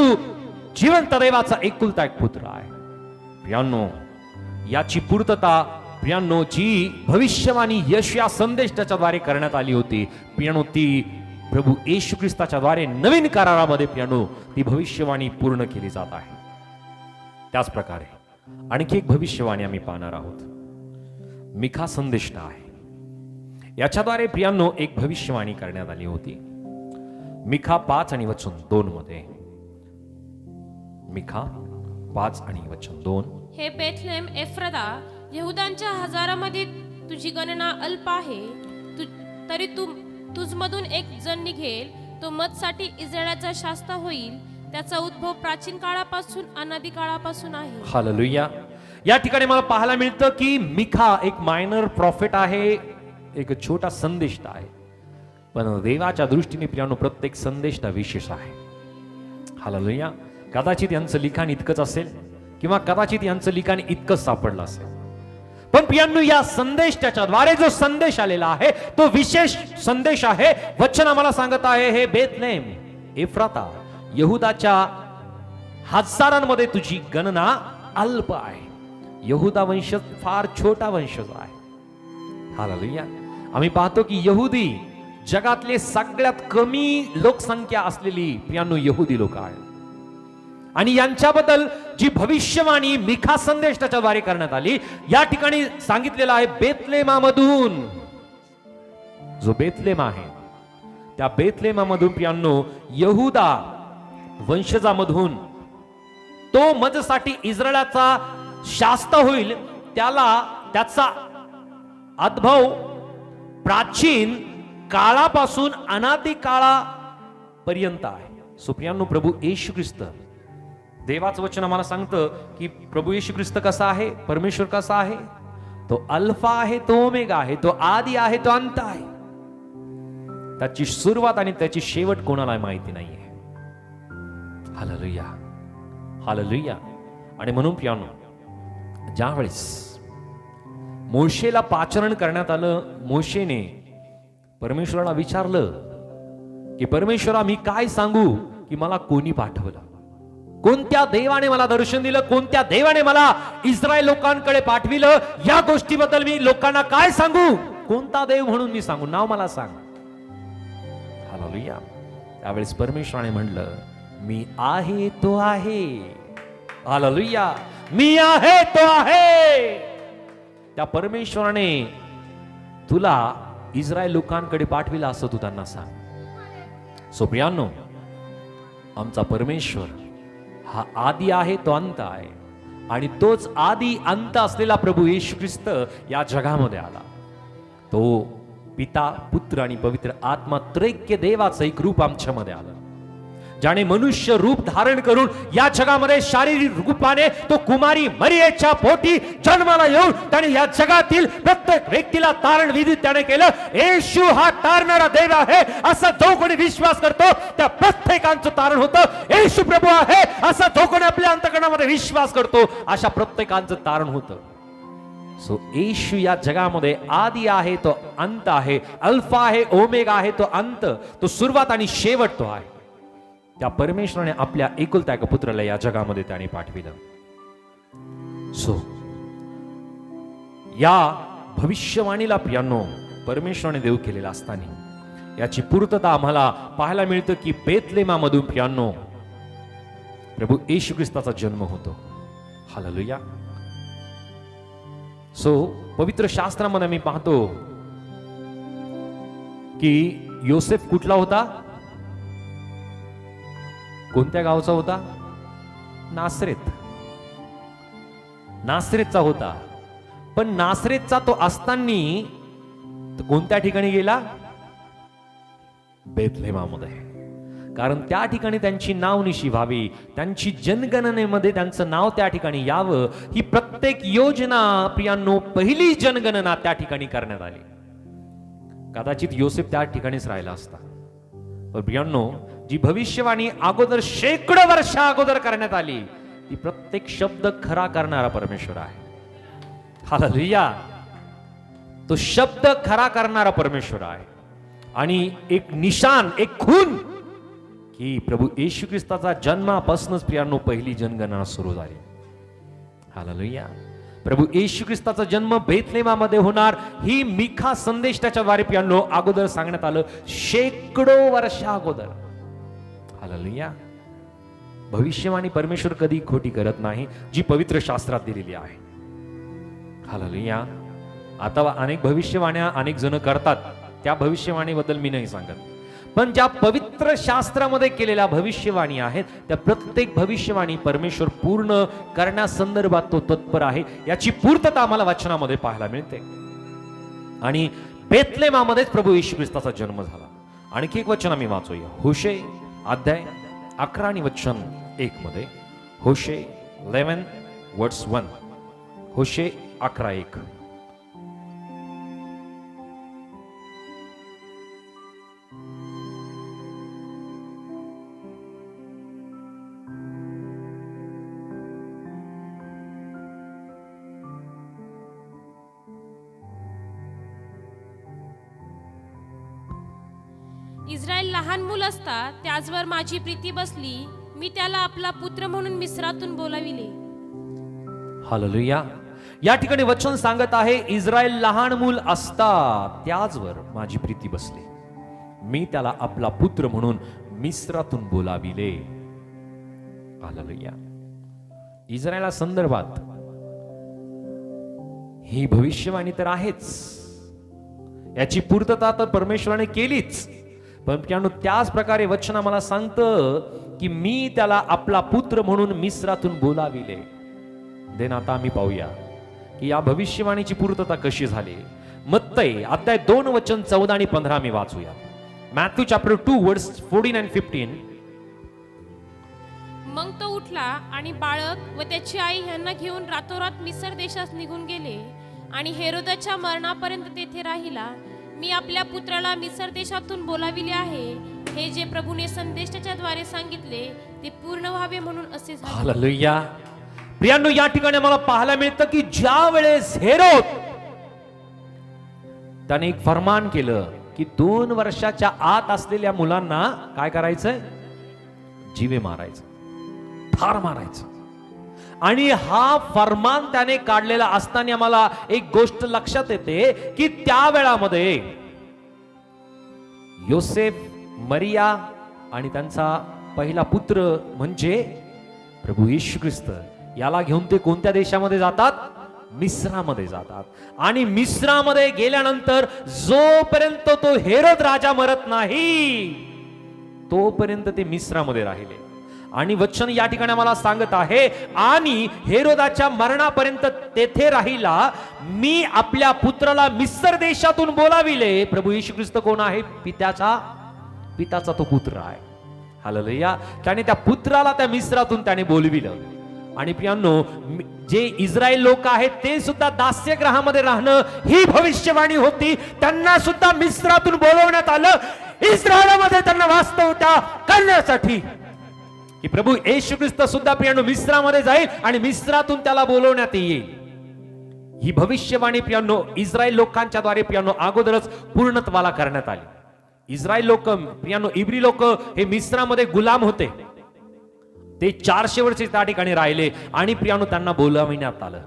जिवंत देवाचा एकुलता एक पुत्र आहे. प्रियानो, याची पूर्तता प्रियानो जी भविष्यवाणी यशया संदेश त्याच्याद्वारे करण्यात आली होती, प्रियानो ती प्रभू येशू ख्रिस्ताच्या द्वारे नवीन करारामध्ये प्रियानो ती भविष्यवाणी पूर्ण केली जात आहे. त्याच प्रकारे आणखी एक भविष्यवाणी आम्ही पाहणार आहोत, मिखा संदेश आहे. याच्याद्वारे प्रियानो एक भविष्यवाणी करण्यात आली होती. मिखा 5 आणि वचन 2 मध्ये. मिखा 5 आणि वचन 2. हे बेथलेम एफ्राता, यहुदांच्या हजारामध्ये तुझी गणना अल्प आहे, तरी तुझमधून एक जण निघेल, तो मतसाठी इस्रायलाचा शास्ता होईल. त्याचा उद्भव प्राचीन काळापासून अनादी काळापासून आहे. हालेलुया. या ठिकाणी मला पाहायला मिळतं की मिखा एक मायनर प्रॉफिट आहे, एक छोटा संदेश आहे, पण देवाच्या दृष्टीने प्रियानो प्रत्येक संदेश विशेष आहे. हालेलुया. कदाचित यांचं लिखाण इतकंच असेल किंवा कदाचित यांचं लिखाण इतकंच सापडलं असेल, पण प्रियांनो या संदेश त्याच्याद्वारे जो संदेश आलेला आहे तो विशेष संदेश आहे. वचन आम्हाला सांगत आहे, हे बेथलेम एफ्राता, यहुदाच्या हजारांमध्ये तुझी गणना अल्प आहे. यहुदा वंश फार छोटा वंशज आहे. हालेलुया. आम्ही पाहतो की यहुदी जगातले सगळ्यात कमी लोकसंख्या असलेली प्रियांनो यहुदी लोक आहेत. आणि यांच्याबद्दल जी भविष्यवाणी मिखा संदेश त्याच्याद्वारे करण्यात आली, या ठिकाणी सांगितलेलं आहे बेथलेमामधून, जो बेथलेम आहे त्या बेथलेमामधून प्रियांनो यहुदा वंशजामधून तो मजसाठी इस्रायलाचा शास्ता होईल. त्याचा उद्भव प्राचीन काळापासून अनादी काळापर्यंत आहे. सो प्रियांनो, प्रभू येशू ख्रिस्त, देवाचं वचन आम्हाला सांगतं की प्रभू येशू ख्रिस्त कसा आहे, परमेश्वर कसा आहे, तो अल्फा आहे, तो ओमेगा आहे, तो आदी आहे, तो अंत आहे. त्याची सुरुवात आणि त्याची शेवट कोणाला माहिती नाहीये. हालेलुया. हालेलुया. आणि म्हणून प्रियानो, ज्यावेळेस मोशेला पाचारण करण्यात आलं, मोशेने परमेश्वराला विचारलं की परमेश्वरा, मी काय सांगू की मला कोणी पाठवलं, कोणत्या देवाने मला दर्शन दिलं, कोणत्या देवाने मला इस्रायल लोकांकडे पाठविलं, या गोष्टीबद्दल मी लोकांना काय सांगू, कोणता देव म्हणून मी सांगू, नाव मला सांग. हालेलुया. त्यावेळेस परमेश्वराने म्हणलं, मी आहे तो आहे. हालेलुया. मी आहे तो आहे. त्या परमेश्वराने तुला इस्रायल लोकांकडे पाठविला असं तू त्यांना सांग. सो प्रियांनो, आमचा परमेश्वर हा आदी आहे, तो अंत आहे, आणि तोच आदी अंत असलेला प्रभू येशू ख्रिस्त या जगामध्ये आला. तो पिता, पुत्र आणि पवित्र आत्मा त्रैक्य देवाचं एक रूप आमच्यामध्ये आलं, ज्याने मनुष्य रूप धारण करून या जगामध्ये शारीरिक रूपाने तो कुमारी मरियेच्या पोटी जन्माला येऊन त्याने या जगातील प्रत्येक व्यक्तीला तारण विधित त्याने केलं. येशू हा तारणारा देव आहे असा जो कोणी विश्वास करतो त्या प्रत्येकांचं तारण होतं. येशू प्रभू आहे असा जो कोणी आपल्या अंतःकरणामध्ये विश्वास करतो अशा प्रत्येकांचं तारण होतं. सो येशू या जगामध्ये आदी आहे, तो अंत आहे, अल्फा आहे, ओमेगा आहे, तो अंत, तो सुरुवात आणि शेवट तो आहे. त्या परमेश्वराने आपल्या एकुलता एका पुत्राला या जगामध्ये त्याने पाठविलं. सो या भविष्यवाणीला प्रियांनो परमेश्वराने देव केलेला असताना याची पूर्तता आम्हाला पाहायला मिळतं की बेथलेहमामधून प्रियांनो प्रभू येशू ख्रिस्ताचा जन्म होतो. हालेलुया. सो पवित्र शास्त्रामध्ये मी पाहतो की योसेफ कुठला होता? कोणत्या गावचा होता? नासरेत. नासरेतचा होता. पण नासरेतचा तो असताना कोणत्या ठिकाणी गेला? बेथलेहमामध्ये. कारण त्या ठिकाणी त्यांची नावनिशी व्हावी, त्यांची जनगणनेमध्ये त्यांचं नाव त्या ठिकाणी यावं, ही प्रत्येक योजना प्रियांनो पहिली जनगणना त्या ठिकाणी करण्यात आली. कदाचित योसेफ त्या ठिकाणीच राहिला असता. पण प्रियांनो जी भविष्यवाणी अगोदर शेकडो वर्षा अगोदर करण्यात आली ती प्रत्येक शब्द खरा करणारा परमेश्वर आहे. हालेलुया. तो शब्द खरा करणारा परमेश्वर आहे. आणि एक निशान, एक खून की प्रभू येशू ख्रिस्ताचा जन्मापासूनच प्रियांनो पहिली जनगणना सुरू झाली. हालेलुया. प्रभू येशू ख्रिस्ताचा जन्म बेथलेहमामध्ये होणार ही मिखा संदेश त्याच्याद्वारे प्रियांनो अगोदर सांगण्यात आलं, शेकडो वर्षा अगोदर. हालेलुया. भविष्यवाणी परमेश्वर कधी खोटी करत नाही, जी पवित्र शास्त्रात दिलेली आहे. हालेलुया. आता अनेक भविष्यवाण्या अनेक जण करतात, त्या भविष्यवाणीबद्दल मी नाही सांगत. पण ज्या पवित्र शास्त्रामध्ये केलेल्या भविष्यवाणी आहेत त्या प्रत्येक भविष्यवाणी परमेश्वर पूर्ण करण्यासंदर्भात तो तत्पर आहे. याची पूर्तता आम्हाला वचनामध्ये पाहायला मिळते. आणि बेथलेहमामध्येच प्रभू येशू ख्रिस्ताचा जन्म झाला. आणखी एक वचन आम्ही वाचूया. होशे अध्याय 11 आणि वचन 1 मध्ये. होशे 11 वर्स 1. होशे 11:1. इस्रायल लहान मूल असता त्याचवर माझी प्रीती बसली, मी त्याला आपला पुत्र म्हणून मिस्रातून बोलाविले. हालेलुया. या ठिकाणी वचन सांगत आहे इस्रायल लहान मूल असता त्याचवर माझी प्रीती बसली, मी त्याला आपला पुत्र म्हणून मिस्रातून बोलाविले. हालेलुया. इस्रायला संदर्भात ही भविष्यवाणी तर आहेच, याची पूर्तता तर परमेश्वराने केलीच. पण त्याच प्रकारे वचन आम्हाला सांगतं की मी त्याला आपला पुत्र म्हणून मिस्रातून बोलाविले. देन आता आम्ही पाहूया की या भविष्यवाणीची पूर्तता कशी झाली. मत्तई अध्याय 2 वचन 14 आणि 15 मी वाचूया. मॅथ्यू चॅप्टर 2 वर्स 14 and 15. मग तो उठला आणि बाळक व त्याची आई यांना घेऊन रातोरात मिसर देशात निघून गेले आणि हेरोदाच्या मरणापर्यंत तेथे राहिला. मी आपल्या पुत्राला मिसर देशातून बोलाविले आहे, हे जे प्रभूने संदेश त्याच्याद्वारे सांगितले ते पूर्ण व्हावे म्हणून असे झाले. हालेलुया. प्रियांनो या ठिकाणी मला पाहायला मिळतं की ज्या वेळेस हेरोद त्याने एक फरमान केलं की 2 वर्षाच्या आत असलेल्या मुलांना काय करायचंय? जीवे मारायचं, ठार मारायचं. आणि हा फरमान त्याने काढलेला असताना आम्हाला एक गोष्ट लक्षात येते की त्या वेळामध्ये योसेफ, मरिया आणि त्यांचा पहिला पुत्र म्हणजे प्रभू येशू ख्रिस्त याला घेऊन ते कोणत्या देशामध्ये जातात? मिस्रामध्ये जातात. आणि मिस्रामध्ये गेल्यानंतर जोपर्यंत तो हेरोद राजा मरत नाही तोपर्यंत ते मिस्रामध्ये राहिले. आणि वचन या ठिकाणी मला सांगत आहे आणि हेरोदाच्या मरणापर्यंत तेथे राहिला, मी आपल्या पुत्राला मिस्र देशातून बोलाविले. प्रभू येशू ख्रिस्त कोण आहे? पिताचा तो पुत्र आहे. हालेलुया. त्याने त्या पुत्राला त्या मिस्रातून त्याने बोलविलं. आणि प्रियांनो जे इस्रायल लोक आहेत ते सुद्धा दास्यगृहामध्ये राहणं ही भविष्यवाणी होती. त्यांना सुद्धा मिस्रातून बोलवण्यात आलं इस्रायलमध्ये त्यांना वास्तवता करण्यासाठी की प्रभू येशू ख्रिस्त सुद्धा प्रियांनो मिस्रामध्ये जाईल आणि मिस्रातून त्याला बोलवण्यात येईल. ही भविष्यवाणी प्रियांनो इस्रायल लोकांच्या द्वारे प्रियांनो अगोदरच पूर्णत्वाला करण्यात आली. इस्रायल लोक प्रियांनो इब्री लोक हे मिस्रामध्ये गुलाम होते ते 400 वर्ष त्या ठिकाणी राहिले आणि प्रियानो त्यांना बोलाविण्यात आलं.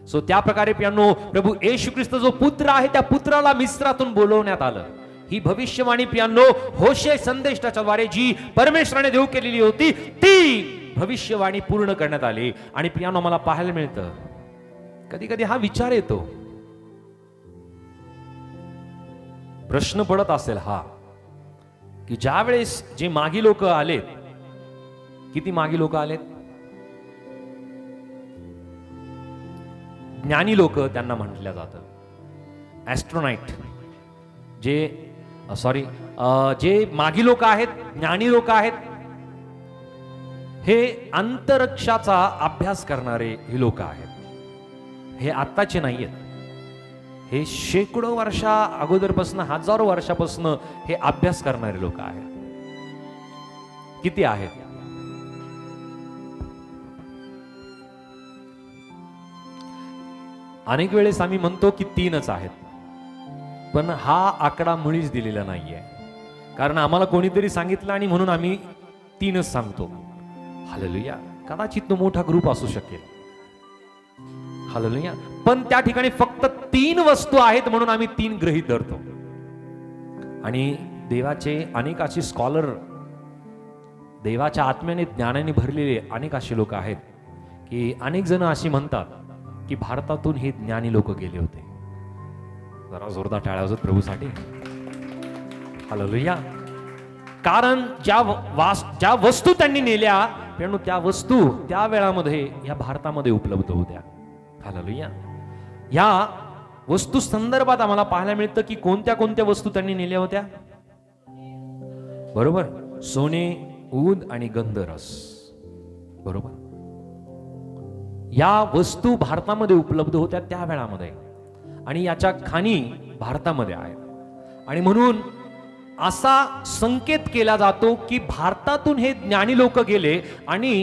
सो त्या प्रकारे प्रियानो प्रभू येशू ख्रिस्त जो पुत्र आहे त्या पुत्राला मिस्रातून बोलवण्यात आलं. ही भविष्यवाणी प्रियानो होशे संदेशाच्या द्वारे जी परमेश्वराने देऊ केलेली होती ती भविष्यवाणी पूर्ण करण्यात आली. आणि प्रियानो मला पाहायला मिळतं कधी कधी हा विचार येतो, प्रश्न पडत असेल हा की ज्या वेळेस जे मागी लोक आलेत, किती मागी लोक आलेत? ज्ञानी लोक त्यांना म्हटलं जातं, ॲस्ट्रोनाइट. जे मागी लोक आहेत, ज्ञानी लोक आहेत, हे अंतरिक्षाचा अभ्यास करणारे हे लोक आहेत. हे आत्ताचे नाही आहेत, हे शेकडो वर्षा अगोदरपासून, हजारो वर्षापासून हे अभ्यास करणारे लोक आहेत. किती आहेत? अनेक वेळेस आम्ही म्हणतो की 3च आहेत, पण हा आकडा मुळीच दिलेला नाहीये. कारण आम्हाला कोणीतरी सांगितलं आणि म्हणून आम्ही 3च सांगतो. हालेलुया. कदाचित तो मोठा ग्रुप असू शकेल. हालेलुया. पण त्या ठिकाणी फक्त 3 वस्तू आहेत म्हणून आम्ही 3 गृहीत धरतो. आणि देवाचे अनेक असे स्कॉलर, देवाच्या आत्म्याने ज्ञानाने भरलेले अनेक असे लोक आहेत की अनेक जण अशी म्हणतात की भारतातून हे ज्ञानी लोक गेले होते. जरा जोरदार टाळ्या वाजवत प्रभूसाठी. हालेलुया. कारण ज्या वस्तू त्यांनी नेल्या पण त्या वस्तू त्या वेळामध्ये या भारतामध्ये उपलब्ध होत्या. हालेलुया. या वस्तू संदर्भात आम्हाला पाहायला मिळतं की कोणत्या कोणत्या वस्तू त्यांनी नेल्या होत्या. बरोबर, सोने, ऊद आणि गंधरस. बरोबर, या वस्तू भारतामध्ये उपलब्ध होत्या त्या वेळामध्ये आणि याच्या खाणी भारतामध्ये आहेत. आणि म्हणून असा संकेत केला जातो की भारतातून हे ज्ञानी लोक गेले आणि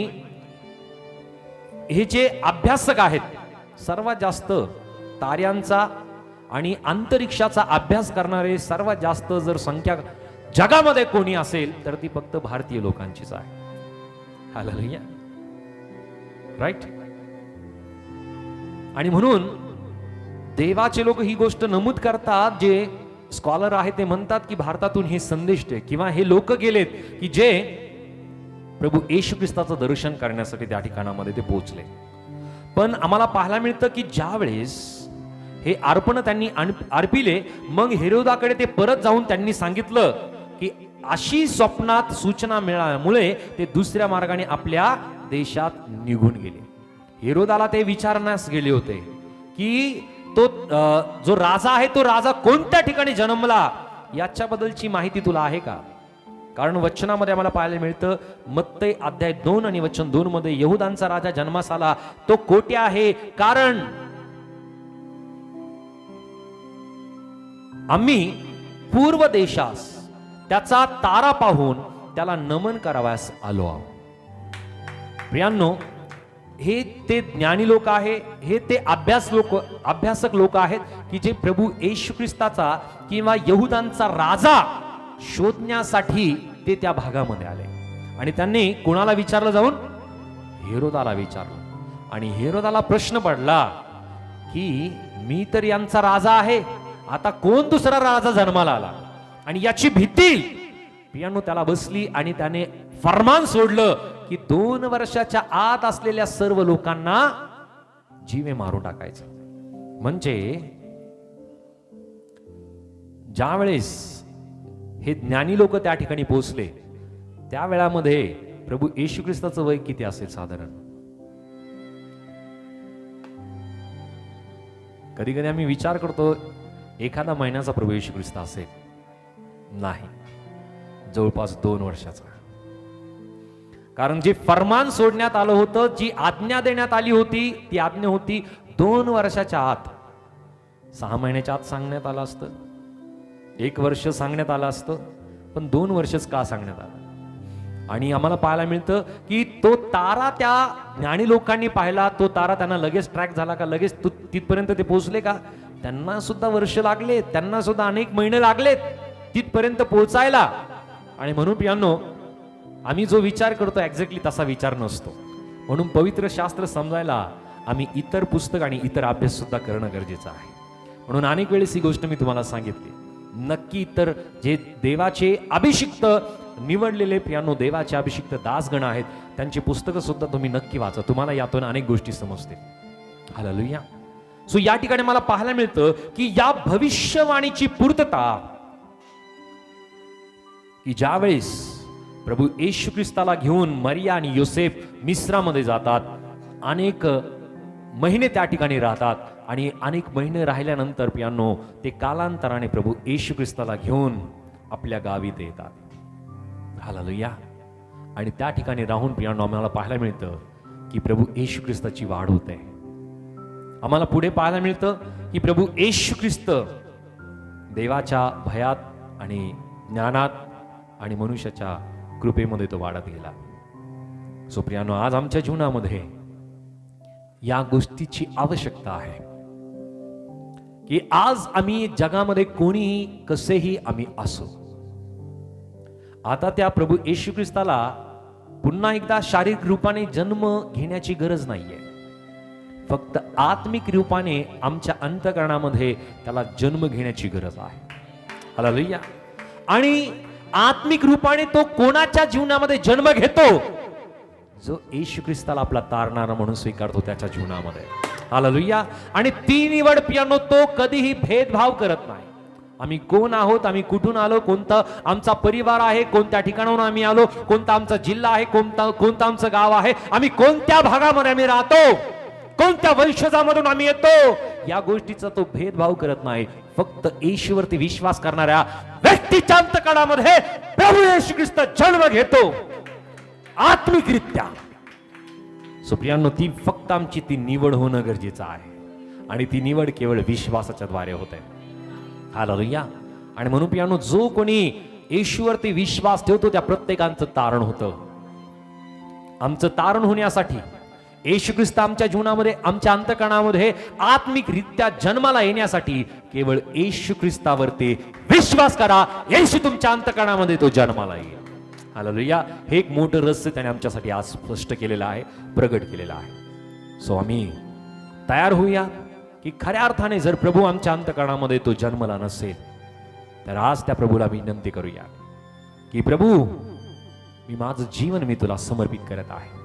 हे जे अभ्यासक आहेत, सर्वात जास्त ताऱ्यांचा आणि अंतरिक्षाचा अभ्यास करणारे सर्वात जास्त जर संख्या जगामध्ये कोणी असेल तर ती फक्त भारतीय लोकांचीच आहे. हालेलुया. राईट. आणि म्हणून देवाचे लोक ही गोष्ट नमूद करतात, जे स्कॉलर आहेत ते म्हणतात की भारतातून हे संदेश किंवा हे लोक गेलेत की जे प्रभू येशू ख्रिस्ताचं दर्शन करण्यासाठी त्या ठिकाणामध्ये ते पोहोचले. पण आम्हाला पाहायला मिळतं की ज्या वेळेस हे अर्पण त्यांनी अर्पिले, मग हेरोदाकडे ते परत जाऊन त्यांनी सांगितलं की अशी स्वप्नात सूचना मिळाल्यामुळे ते दुसऱ्या मार्गाने आपल्या देशात निघून गेले. हेरोदाला ते विचारण्यास गेले होते की तो जो राजा आहे तो राजा कोणत्या ठिकाणी जन्मला याच्याबद्दलची माहिती तुला आहे का? कारण वचनामध्ये आम्हाला पाहायला मिळतं, मत्तई अध्याय 2 आणि वचन 2 मध्ये यहुदांचा राजा जन्मास आला, तो कोठे आहे? कारण आम्ही पूर्व देशास त्याचा तारा पाहून त्याला नमन करावयास आलो आहोत. प्रियांनो, हे ते ज्ञानी लोक आहे, हे ते अभ्यासक लोक आहेत की जे प्रभू येशू ख्रिस्ताचा किंवा यहुदांचा राजा शोधण्यासाठी ते त्या भागामध्ये आले. आणि त्यांनी कोणाला विचारलं? जाऊन हेरोदाला विचारलं. आणि हेरोदाला प्रश्न पडला की मी तर यांचा राजा आहे, आता कोण दुसरा राजा जन्माला आला? आणि याची भीती पियानो त्याला बसली आणि त्याने फरमान सोडलं की 2 वर्षाच्या आत असलेल्या सर्व लोकांना जीवे मारून टाकायचं. म्हणजे ज्या वेळेस हे ज्ञानी लोक त्या ठिकाणी पोहोचले त्या वेळामध्ये प्रभू येशू ख्रिस्ताचं वय किती असेल साधारण? कधी कधी आम्ही विचार करतो एखादा महिन्याचा प्रभू येशू ख्रिस्त असेल. नाही, जवळपास 2 वर्षाचा. कारण जे फरमान सोडण्यात आलं होतं, जी आज्ञा देण्यात आली होती, ती आज्ञा होती 2 वर्षाच्या आत. 6 महिन्याच्या आत सांगण्यात आलं असतं, 1 वर्ष सांगण्यात आलं असतं, पण 2 वर्षच का सांगण्यात आलं? आणि आम्हाला पाहायला मिळतं की तो तारा त्या ज्ञानी लोकांनी पाहिला. तो तारा त्यांना लगेच ट्रॅक झाला का? लगेच तिथपर्यंत ते पोहोचले का? त्यांना सुद्धा वर्ष लागले, त्यांना सुद्धा अनेक महिने लागलेत तिथपर्यंत पोहोचायला. आणि म्हणून प्रियांनो, आम्ही जो विचार करतो एक्झॅक्टली तसा विचार नसतो. म्हणून पवित्र शास्त्र समजायला आम्ही इतर पुस्तक आणि इतर अभ्यास सुद्धा करणं गरजेचं आहे. म्हणून अनेक वेळेस ही गोष्ट मी तुम्हाला सांगितली. नक्की इतर जे देवाचे अभिषिक्त निवडलेले प्रियानो देवाचे अभिषिक्त दासगण आहेत त्यांची पुस्तकं सुद्धा तुम्ही नक्की वाचा. तुम्हाला यातून अनेक गोष्टी समजतील. हालेलुया. सो या ठिकाणी मला पाहायला मिळतं की या भविष्यवाणीची पूर्तता की ज्यावेळेस प्रभू येशू ख्रिस्ताला घेऊन मरिया आणि योसेफ मिस्रामध्ये जातात, अनेक महिने त्या ठिकाणी राहतात आणि अनेक महिने राहिल्यानंतर प्रियानो ते कालांतराने प्रभू येशू ख्रिस्ताला घेऊन आपल्या गावी ते येतात. हालेलुया. आणि त्या ठिकाणी राहून प्रियानो आम्हाला पाहायला मिळतं की प्रभू येशू ख्रिस्ताची वाढ होते. आम्हाला पुढे पाहायला मिळतं की प्रभू येशू ख्रिस्त देवाच्या भयात आणि ज्ञानात आणि मनुष्याच्या कृपेमध्ये तो वाढत गेला. सो प्रियानो आज आमच्या जीवनामध्ये या गोष्टीची आवश्यकता आहे की आज आम्ही जगामध्ये कोणीही कसेही आम्ही असो, आता त्या प्रभू येशू ख्रिस्ताला पुन्हा एकदा शारीरिक रूपाने जन्म घेण्याची गरज नाहीये. फक्त आत्मिक रूपाने आमच्या अंतःकरणामध्ये त्याला जन्म घेण्याची गरज आहे. हालेलुया. आणि आत्मिक रूपाने तो कोणाच्या जीवनामध्ये जन्म घेतो? जो येशू ख्रिस्ताला आपला तारणारा म्हणून स्वीकारतो त्याच्या जीवनामध्ये. हालेलुया. आणि ती निवड प्रियानो तो कधीही भेदभाव करत नाही. आम्ही कोण आहोत, आम्ही कुठून आलो, कोणता आमचा परिवार आहे, कोणत्या ठिकाणाहून आम्ही आलो, कोणता आमचा जिल्हा आहे, कोणता आमचं गाव आहे, आम्ही कोणत्या भागामध्ये आम्ही राहतो, कोणत्या वंशजामधून आम्ही येतो, या गोष्टीचा तो भेदभाव करत नाही. फक्त येशूवरती विश्वास करणाऱ्या व्यक्तीच्या अंतःकरणामध्ये प्रभू येशू ख्रिस्त जन्म घेतो आत्मिकरित्या. सुप्रियांनो, ती फक्त आमची ती निवड होणं गरजेचं आहे आणि ती निवड केवळ विश्वासाच्या द्वारे होते. हालेलुया. आणि म्हणून प्रियानो, जो कोणी येशूवरती विश्वास ठेवतो त्या प्रत्येकांचं तारण होतं. आमचं तारण होण्यासाठी येशू ख्रिस्त आमच्या जीवनामध्ये आमच्या अंतःकरणामध्ये आत्मिकरित्या जन्माला येण्यासाठी केवळ येशू ख्रिस्तावरती विश्वास करा. येशू तुमच्या अंतःकरणामध्ये तो जन्माला येईल. हालेलुया. हे एक मोठं रहस्य त्याने आमच्यासाठी आज स्पष्ट केलेलं आहे, प्रगट केलेलं आहे. सो आम्ही तयार होऊया की खऱ्या अर्थाने जर प्रभू आमच्या अंतःकरणामध्ये तो जन्मला नसेल तर आज त्या प्रभूला विनंती करूया की प्रभू, मी माझं जीवन मी तुला समर्पित करत आहे.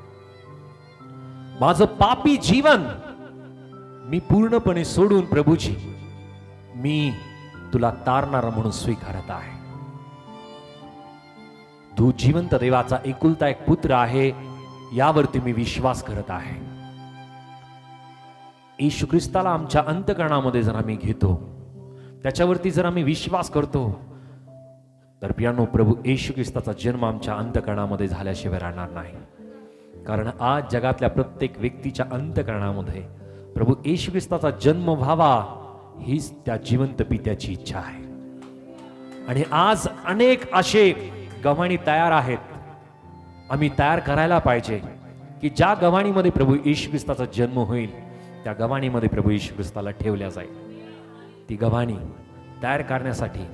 माझं पापी जीवन मी पूर्णपणे सोडून प्रभूजी मी तुला तारणारा म्हणून स्वीकारत आहे. तू जिवंत देवाचा एकुलता एक पुत्र आहे यावरती मी विश्वास करत आहे. येशू ख्रिस्ताला आमच्या अंतःकरणामध्ये जर आम्ही घेतो, त्याच्यावरती जर आम्ही विश्वास करतो, तर प्रियानो प्रभू येशू ख्रिस्ताचा जन्म आमच्या अंतःकरणामध्ये झाल्याशिवाय राहणार नाही. कारण आज जगातल्या प्रत्येक व्यक्तीच्या अंतःकरणामध्ये प्रभू येशू ख्रिस्ताचा जन्म व्हावा हीच त्या जिवंत पित्याची इच्छा आहे. आणि आज अनेक असे गव्हाणी तयार आहेत. आम्ही तयार करायला पाहिजे की ज्या गव्हाणीमध्ये प्रभू येशू ख्रिस्ताचा जन्म होईल त्या गव्हाणीमध्ये प्रभू येशू ख्रिस्ताला ठेवल्या जाईल. ती गव्हाणी तयार करण्यासाठी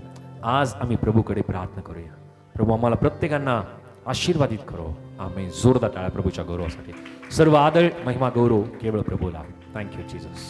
आज आम्ही प्रभूकडे प्रार्थना करूया. प्रभू आम्हाला प्रत्येकांना आशीर्वादित करो. आम्ही जोरदार टाळ्या प्रभूच्या गौरवासाठी. सर्व आदर महिमा गौरव केवळ प्रभूला. Thank you Jesus.